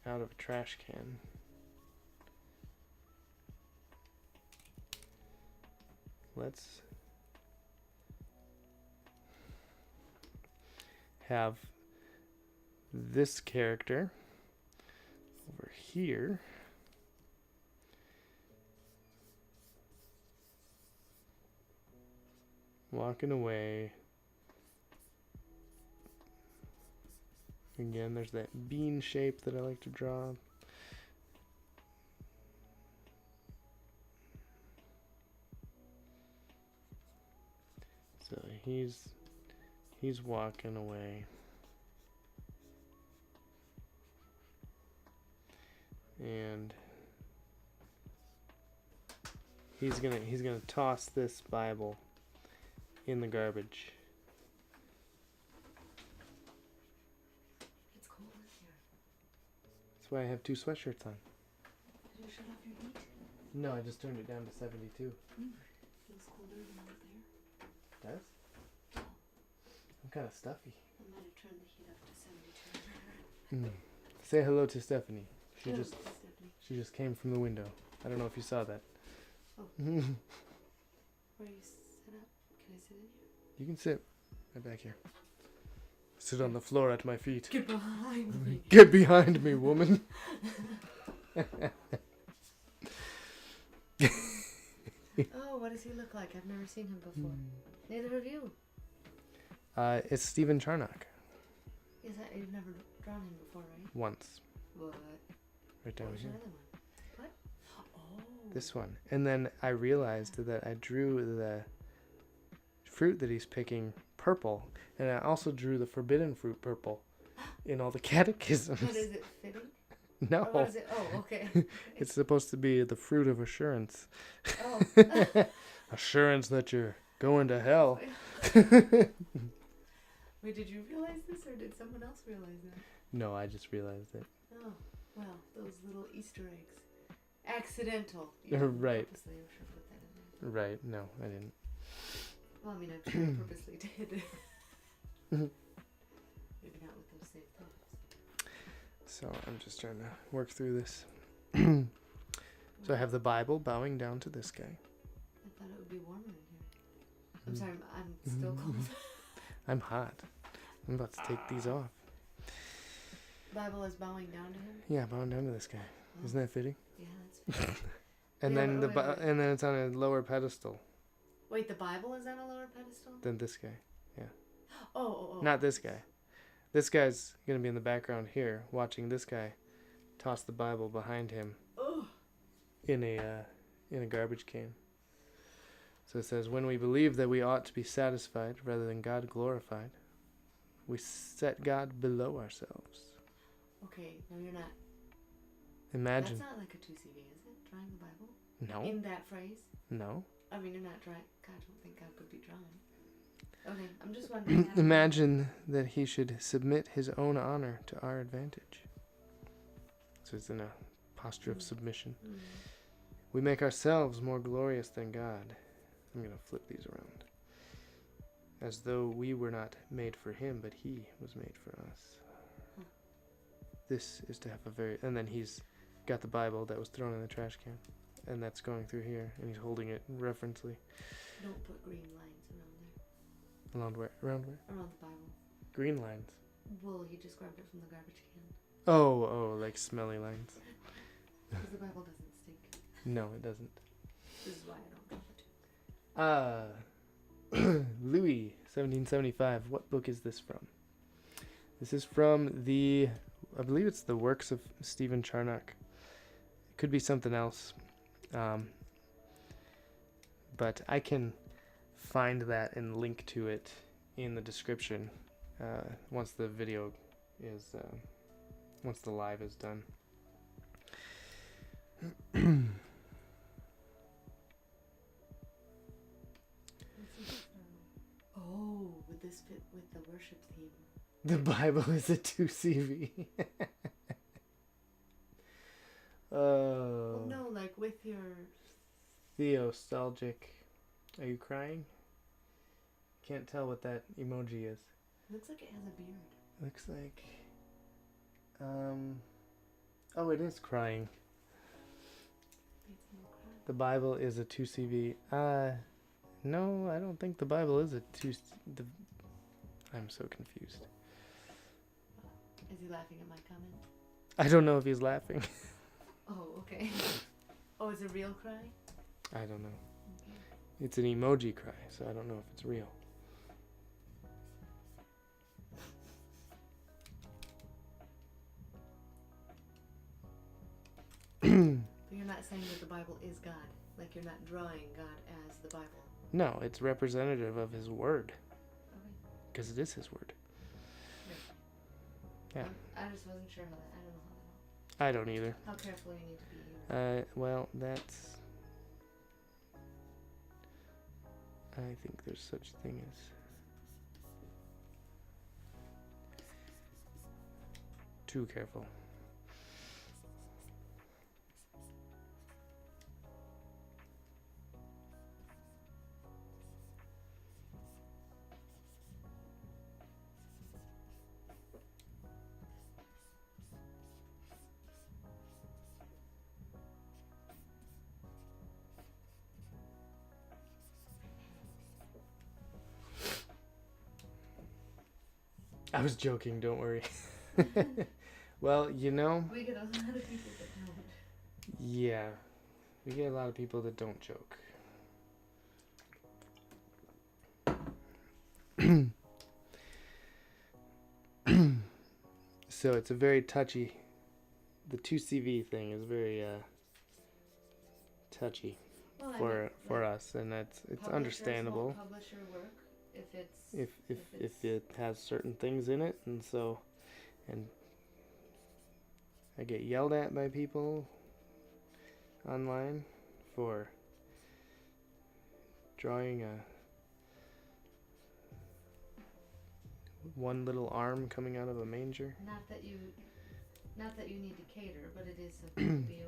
out of a trash can, let's have this character over here walking away. Again, there's that bean shape that I like to draw. So he's walking away. And he's gonna toss this Bible in the garbage. It's cold in here. That's why I have 2 sweatshirts on. Did you shut off your heat? No, I just turned it down to 72. Feels colder than out there. Does? I'm kind of stuffy. I might have turned the heat up to 72. Say hello to Stephanie. Stephanie. She just came from the window. I don't know if you saw that. Oh. Where are you set up? Can I sit in here? You can sit right back here. Sit on the floor at my feet. Get behind me. Get behind me, woman. Oh, what does he look like? I've never seen him before. Neither have you. It's Stephen Charnock. Yes, you've never drawn him before, right? Once. What? Right down What was here. the other one? What? Oh. This one. And then I realized that I drew the fruit that he's picking purple. And I also drew the forbidden fruit purple in all the catechisms. But is it fitting? No. Or what is it? Oh, okay. It's supposed to be the fruit of assurance. Oh. Assurance that you're going to hell. Wait, did you realize this or did someone else realize that? No, I just realized it. Oh, well, those little Easter eggs. Accidental. Right. Purposely, I'm sure, put that in there. Right. No, I didn't. Well, I mean, I'm sure I purposely did. Maybe not with those same thoughts. So I'm just trying to work through this. So I have the Bible bowing down to this guy. I thought it would be warmer in here. I'm sorry, I'm still cold. I'm hot. I'm about to take these off. Bible is bowing down to him? Yeah, bowing down to this guy. Oh. Isn't that fitting? Yeah, that's fine. And Yeah, then wait. and then it's on a lower pedestal Wait, the Bible is on a lower pedestal? than this guy. Oh. Not this guy. This guy's gonna be in the background here, watching this guy toss the Bible behind him Oh. in a garbage can. So it says, when we believe that we ought to be satisfied rather than God glorified, we set God below ourselves. Okay, no, you're not. Imagine. That's not like a 2CV, is it? Drawing the Bible? No. In that phrase? No. I mean, you're not drawing. God, I don't think God could be drawn. Okay, I'm just wondering. Imagine that he should submit his own honor to our advantage. So it's in a posture of submission. Mm. We make ourselves more glorious than God. I'm going to flip these around. As though we were not made for him, but he was made for us. Huh. This is to have a very... And then he's got the Bible that was thrown in the trash can. And that's going through here. And he's holding it referentially. Don't put green lines around there. Around where? Around where? Around the Bible. Green lines. Well, he just grabbed it from the garbage can. Oh, like smelly lines. Because the Bible doesn't stink. No, it doesn't. This is why I don't drop it. Louis, 1775. What book is this from? This is from I believe it's the works of Stephen Charnock. It could be something else. But I can find that and link to it in the description once the video is, once the live is done. Oh, would this fit with the worship theme? The Bible is a 2CV. Well, no, like with your... Theostalgic Are you crying? Can't tell what that emoji is. Looks like it has a beard. Looks like... Oh, it is crying. It's no cry. The Bible is a 2CV. No, I don't think the Bible is a 2... I'm so confused. Is he laughing at my comment? I don't know if he's laughing. Oh, okay. Oh, it's a real cry? I don't know. Okay. It's an emoji cry, so I don't know if it's real. But you're not saying that the Bible is God. Like you're not drawing God as the Bible. No, it's representative of his word. Okay. Because it is his word. Yeah. I just wasn't sure how that. I don't know how that. I don't either. How careful you need to be. Well, that's... I think there's such a thing as... Too careful. I was joking, don't worry. Well, you know... We get a lot of people that don't. Yeah. We get a lot of people that don't joke. So it's a very touchy... The 2CV thing is very touchy for us, and it's understandable. Won't publish your work if it's If it has certain things in it, and so, and I get yelled at by people online for drawing one little arm coming out of a manger. not that you need to cater, but it is something to be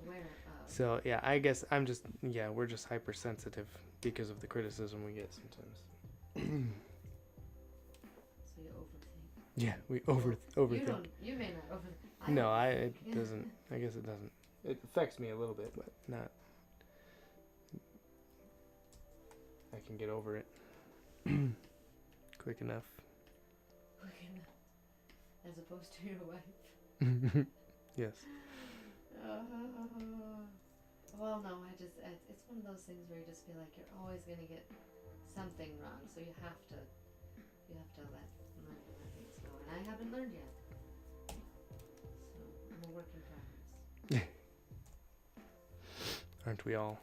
aware of. So yeah, I guess we're just hypersensitive because of the criticism we get sometimes. So you overthink. Yeah, we overthink. You may not overthink. No, it doesn't. I guess it doesn't. It affects me a little bit, but not. I can get over it quick enough. As opposed to your wife. Yes. Well, no, it's one of those things where you just feel like you're always going to get something wrong, so you have to learn to let things go, and I haven't learned yet, so I'm a work in progress. Aren't we all?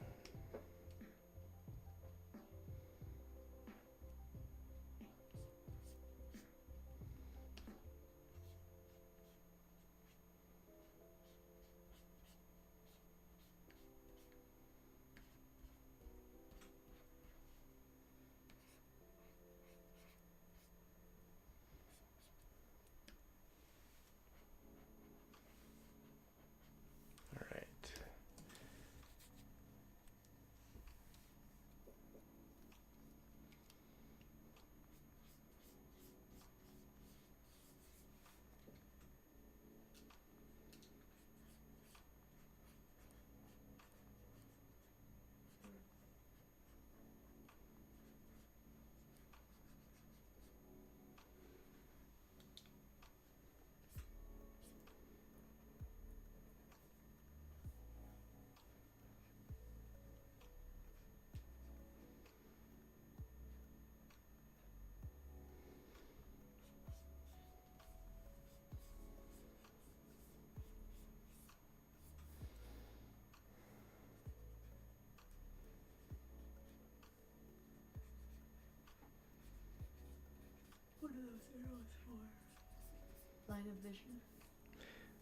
What are those arrows for? Line of vision?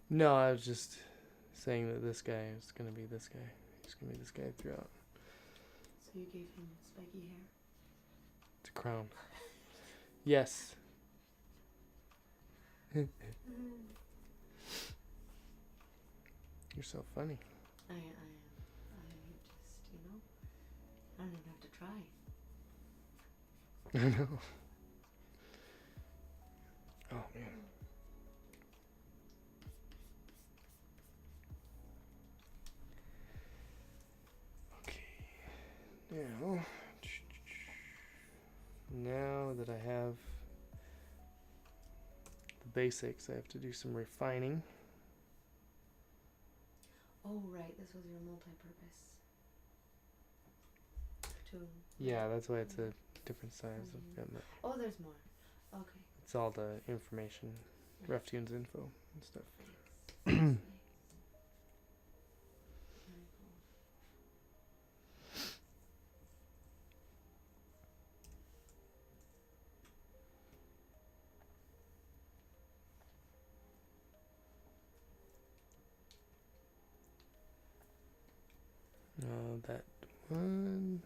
No, I was just saying that this guy is going to be this guy. He's going to be this guy throughout. So you gave him spiky hair? It's a crown. Yes. You're so funny. I am. I just, I don't even have to try. I know. Oh man. Okay. Now that I have the basics, I have to do some refining. Oh, right. This was your multi-purpose tool. Yeah, that's why it's a different size. I've got Oh, there's more. Okay. it's all the information, RefToons info and stuff. Nice. Nice. Very cool. That one.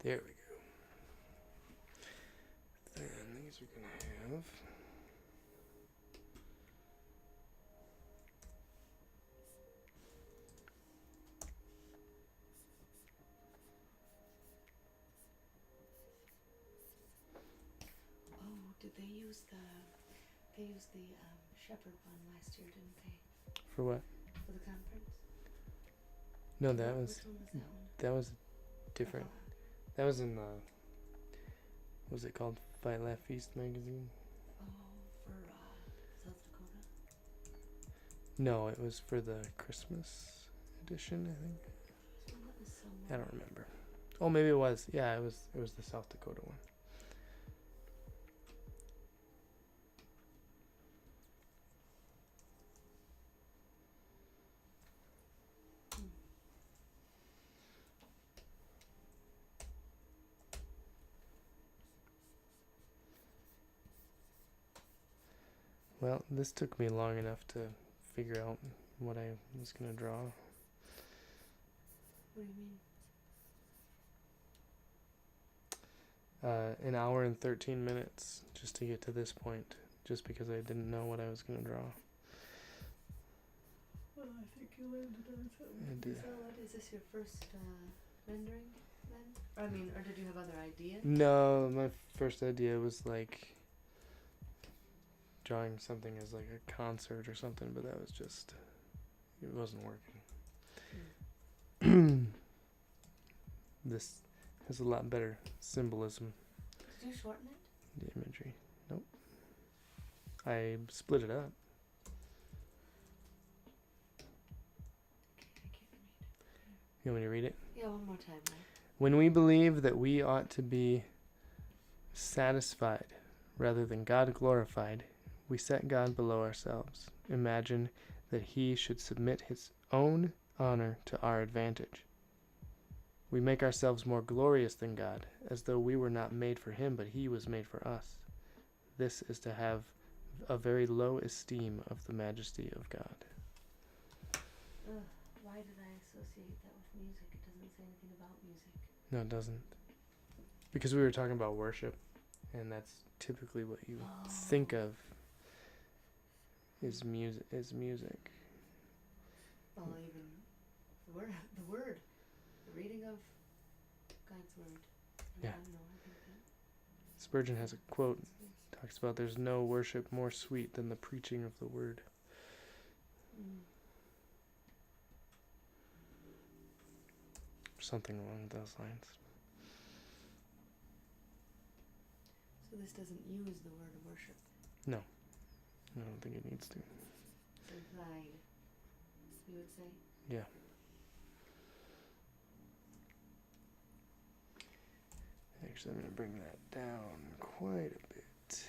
There we go. Then these are gonna have Oh, did they use the shepherd one last year, didn't they? for what? For the conference? No, that Which was one was that one? that was different. That was in the what was it called? Fight Laugh Feast magazine? Oh, for South Dakota? No, it was for the Christmas edition, I think. This one that was so I don't remember. Oh, maybe it was. Yeah, it was the South Dakota one. Well, this took me long enough to figure out what I was going to draw. What do you mean? An hour and 13 minutes just to get to this point, just because I didn't know what I was going to draw. Well, I think you landed on something. Is this your first rendering then? Or did you have other ideas? No, my first idea was like drawing something as like a concert or something, but that was just, it wasn't working. This has a lot better symbolism. Did you shorten it? The imagery. Nope. I split it up. Okay, I can't read. You want me to read it? Yeah, one more time, right? When we believe that we ought to be satisfied rather than God glorified, we set God below ourselves. Imagine that he should submit his own honor to our advantage. We make ourselves more glorious than God, as though we were not made for him, but he was made for us. This is to have a very low esteem of the majesty of God. Why did I associate that with music? It doesn't say anything about music. No, it doesn't. Because we were talking about worship, and that's typically what you think of is music. Well, even the word, the reading of God's word. Yeah. I don't know, I think that Spurgeon has a quote, talks about there's no worship more sweet than the preaching of the word. Something along those lines. So this doesn't use the word worship. No, I don't think it needs to. It's implied, you would say? Yeah. Actually, I'm going to bring that down quite a bit.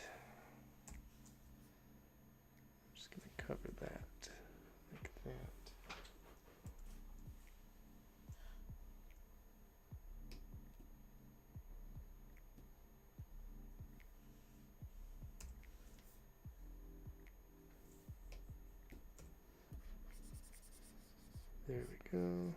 I'm just going to cover that like that. go.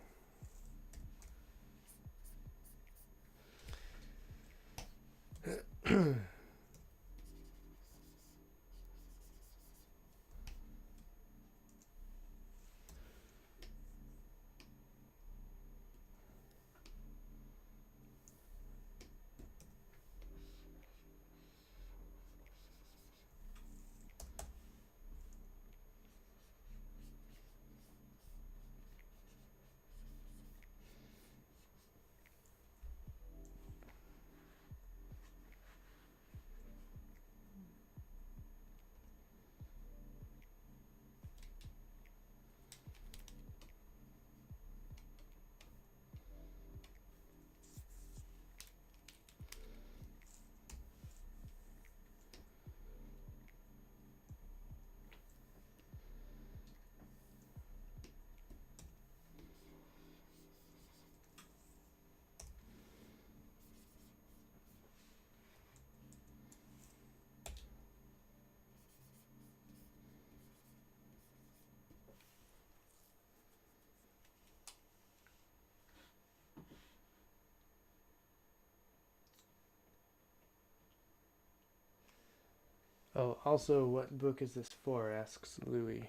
Oh, also, what book is this for? Asks Louis.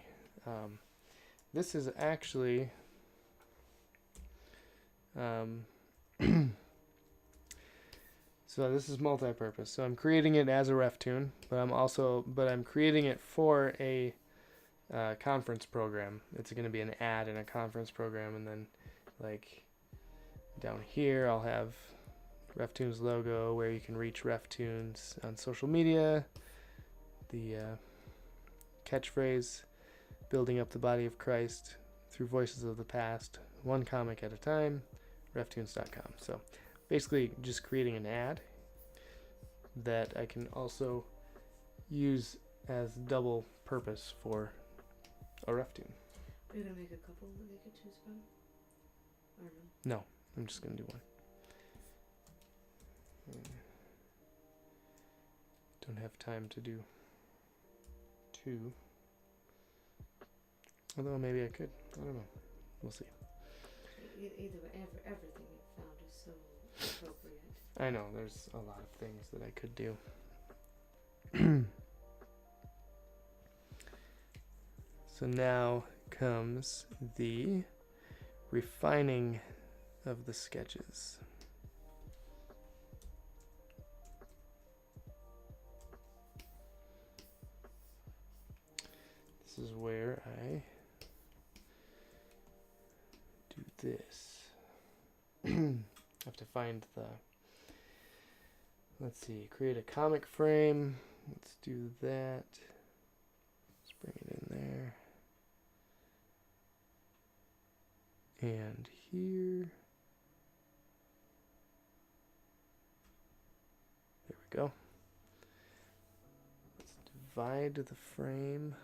This is actually so this is multi-purpose. So I'm creating it as a RefToon, but I'm creating it for a conference program. It's going to be an ad in a conference program, and then like down here I'll have RefToons logo where you can reach RefToons on social media. The catchphrase, building up the body of Christ through voices of the past, one comic at a time, reftoons.com. So basically just creating an ad that I can also use as double purpose for a RefToon. Are you going to make a couple that they could choose from? Or no? No, I'm just going to do one. Don't have time to do two. Although maybe I could. I don't know. We'll see. Either way, everything you found is so appropriate. I know, there's a lot of things that I could do. So now comes the refining of the sketches. This is where I do this. I have to find the, let's see, create a comic frame. Let's do that. Let's bring it in there. And here. There we go. Let's divide the frame.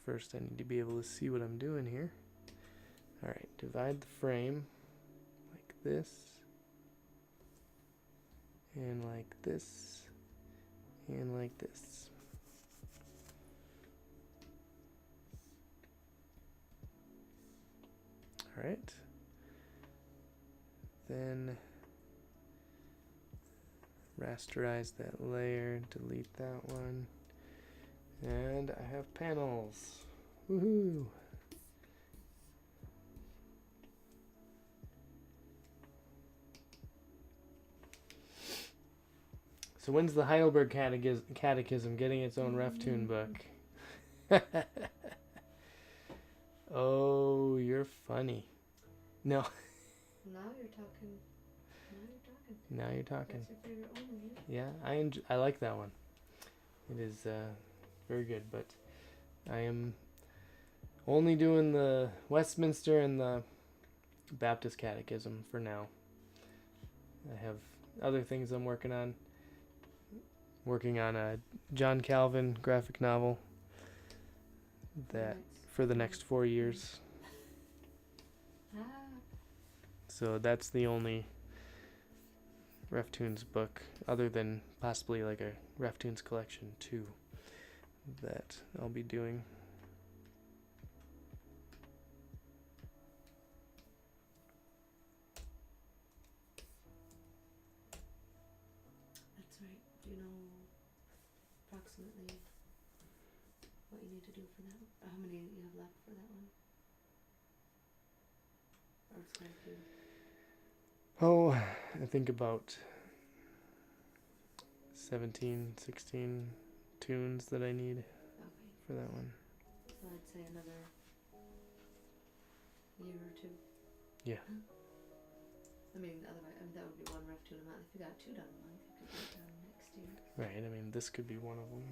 First, I need to be able to see what I'm doing here. Alright, divide the frame like this, and like this, and like this. Alright. Then rasterize that layer, delete that one. And I have panels. Woohoo! So when's the Heidelberg Catechism getting its own RefToon book? Oh, you're funny. No. Now you're talking. Now you're talking. That's your favorite one, isn't it? Yeah, I like that one. It is very good, but I am only doing the Westminster and the Baptist Catechism for now. I have other things I'm working on. Working on a John Calvin graphic novel that for the next 4 years. So that's the only RefToons book, other than possibly like a RefToons collection 2, that I'll be doing. approximately what you need to do for that? Or how many you have left for that one? Or it's quite a few. Oh, I think about 17, 16 tunes that I need for that one. So I'd say another year or two. Yeah. I mean, otherwise, that would be one RefToon a month. If you got 2 done a month, you could get it done next year. Right, I mean, this could be one of them.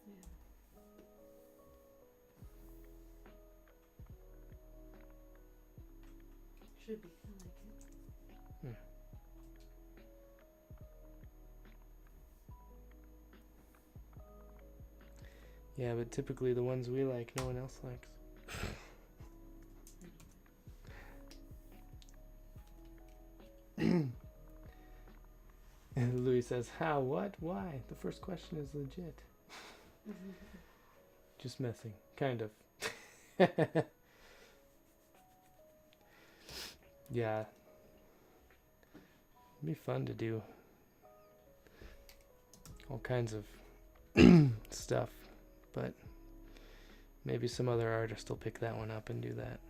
Yeah. Should be. I like it. Yeah, but typically the ones we like, no one else likes. And Louis says, how, what, why? The first question is legit. Just messing. Kind of. Yeah. It'd be fun to do all kinds of stuff, but maybe some other artist will pick that one up and do that.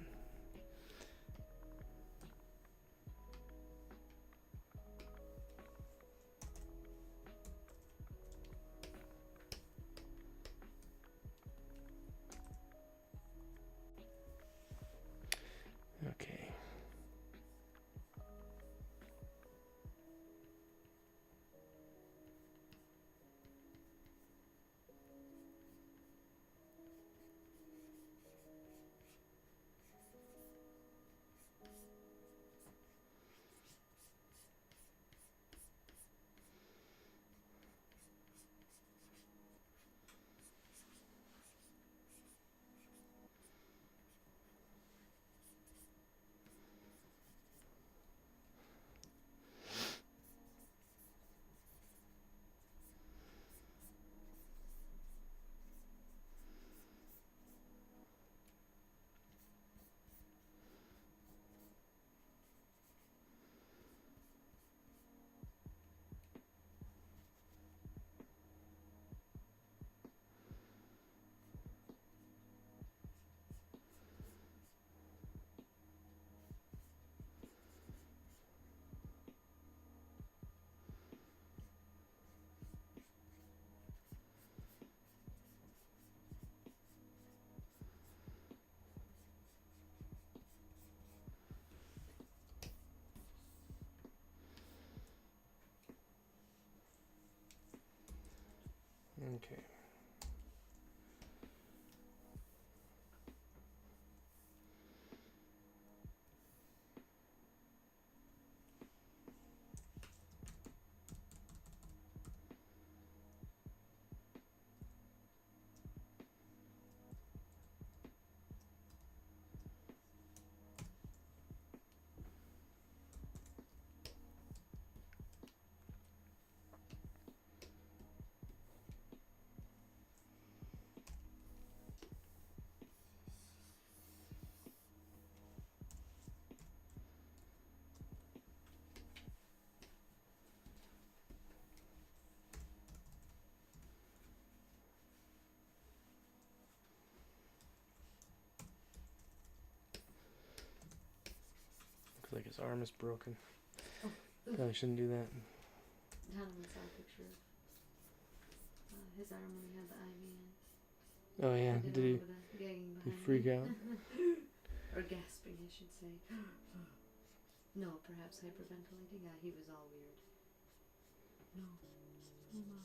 Okay. Okay. Looks like his arm is broken. Oh. Probably shouldn't do that. Donovan saw a picture of his arm when he had the IV in. Oh yeah, did he freak out? Or gasping, I should say. No, perhaps hyperventilating. Yeah, he was all weird. No. Oh, wow.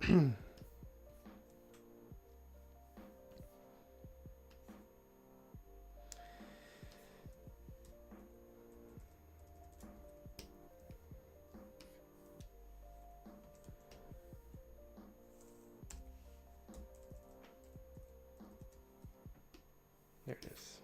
There it is.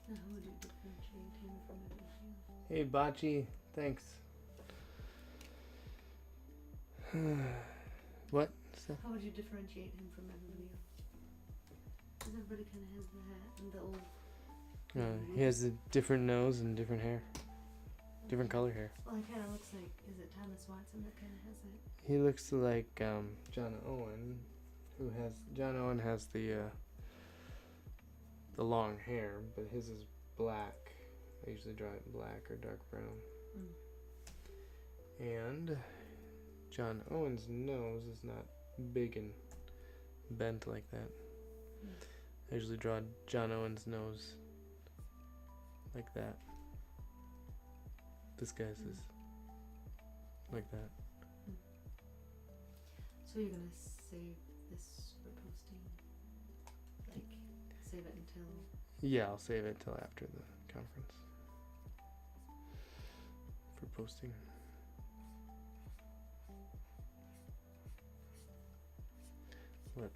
Now, how would you differentiate him from everything else? Hey, Bocce, thanks. What? How would you differentiate him from everybody else? Because everybody kind of has the hat and the old. He has a different nose and different hair. Different color hair. Well, it kind of looks like, is it Thomas Watson that kind of has it? He looks like John Owen, John Owen has the long hair, but his is black. I usually draw it black or dark brown. And John Owen's nose is not big and bent like that. I usually draw John Owen's nose like that. This guy's is like that. So you're gonna save this for posting? Like, save it until... Yeah, I'll save it till after the conference for posting. Let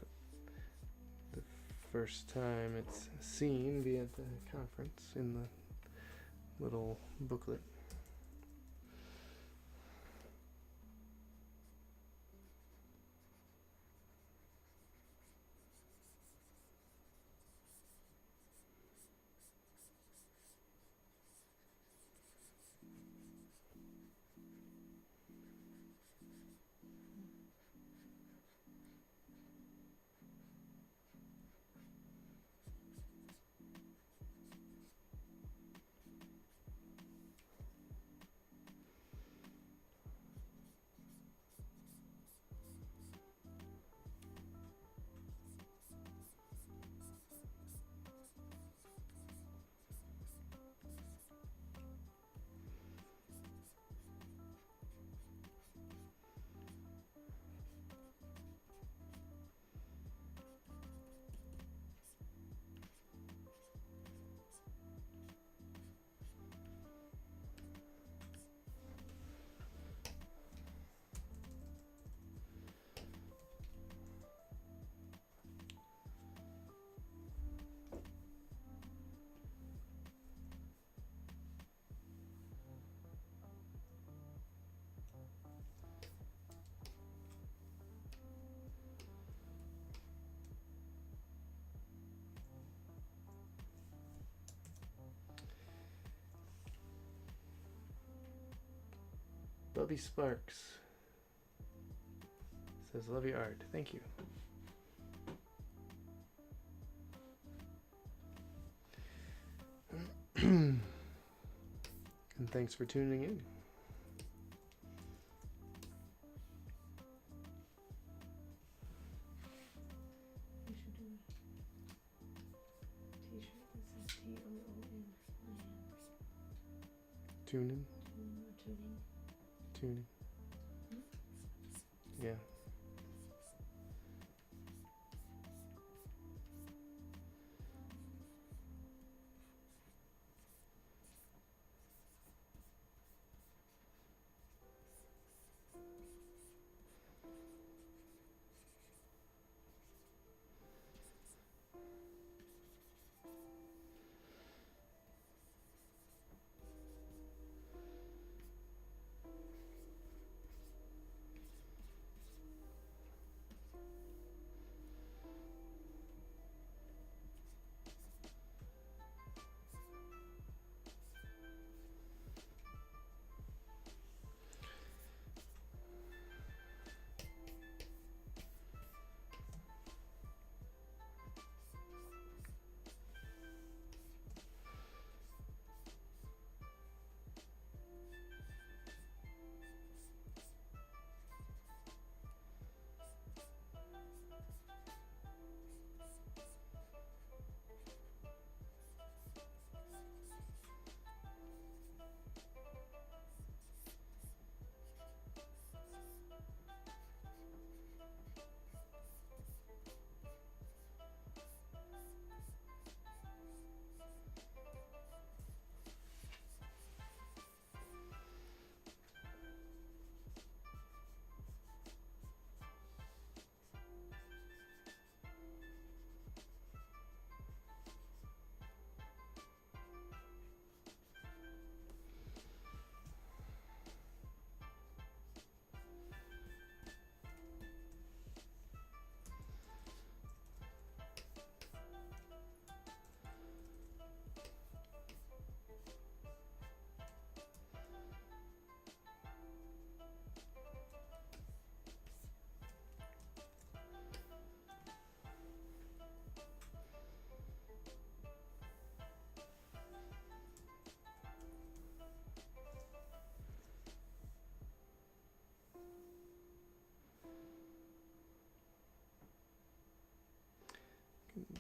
the first time it's seen be at the conference in the little booklet. Bubby Sparks says, love your art. Thank you. And thanks for tuning in. We should do a t-shirt that says T-O-O-N. Tuning. Tuning. Tuning. Yeah.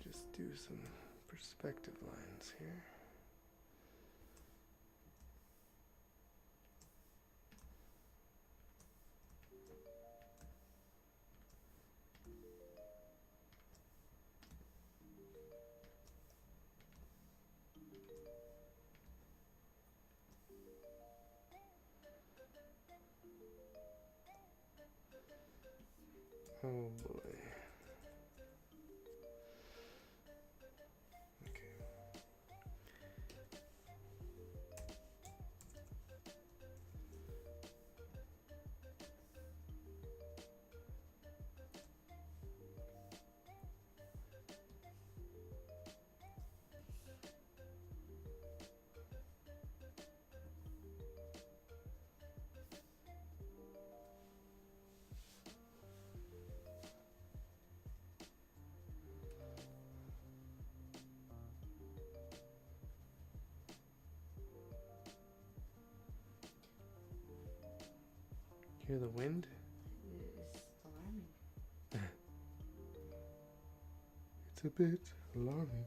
Just do some perspective lines here. Oh boy. Hear the wind? It's alarming. It's a bit alarming.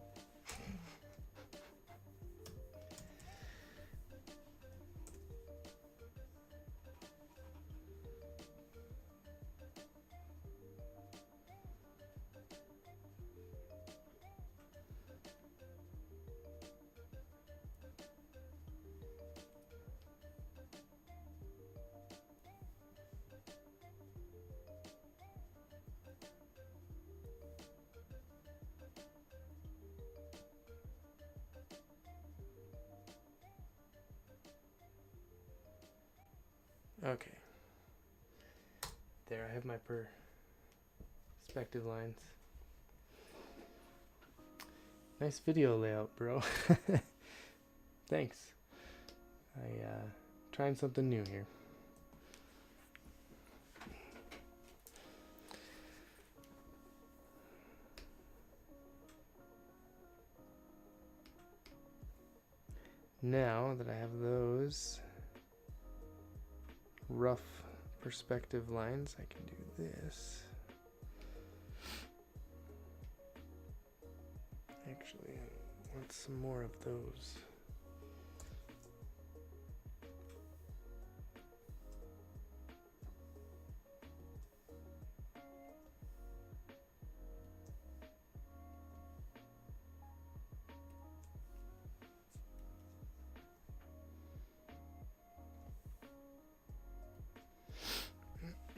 Okay. There, I have my perspective lines. Nice video layout, bro. Thanks. I trying something new here. Now that I have those rough perspective lines, I can do this. Actually, I want some more of those.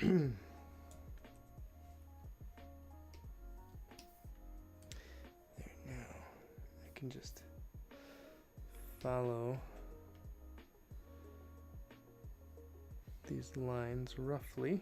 There, now I can just follow these lines roughly.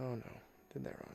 Oh no, did that wrong.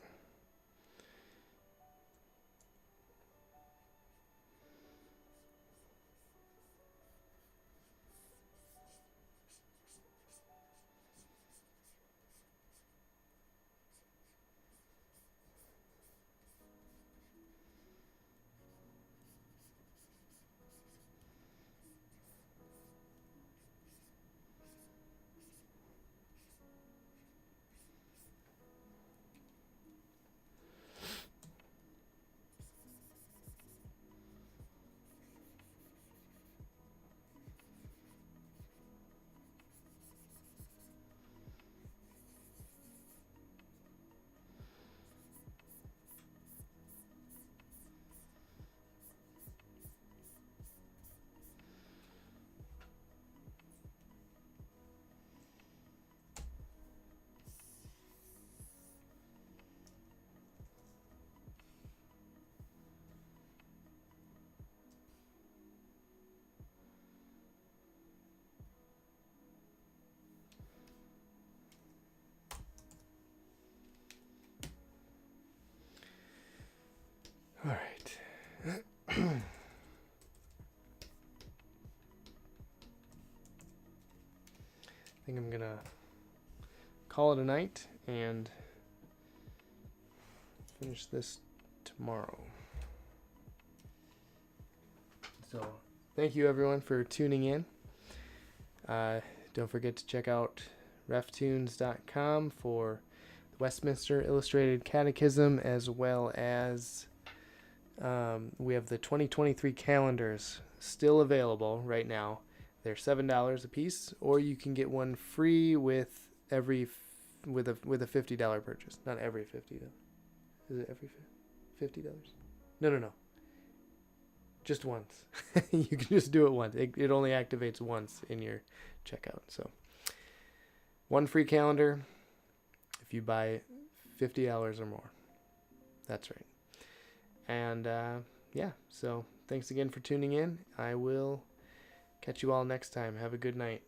All right. I think I'm gonna call it a night and finish this tomorrow. So thank you everyone for tuning in. Don't forget to check out reftoons.com for Westminster Illustrated Catechism, as well as we have the 2023 calendars still available right now. They're $7 a piece, or you can get one free with a $50 purchase. Not every $50. Is it every $50? No. Just once. You can just do it once. It only activates once in your checkout. So, one free calendar if you buy $50 or more. That's right. And yeah, so thanks again for tuning in. I will catch you all next time. Have a good night.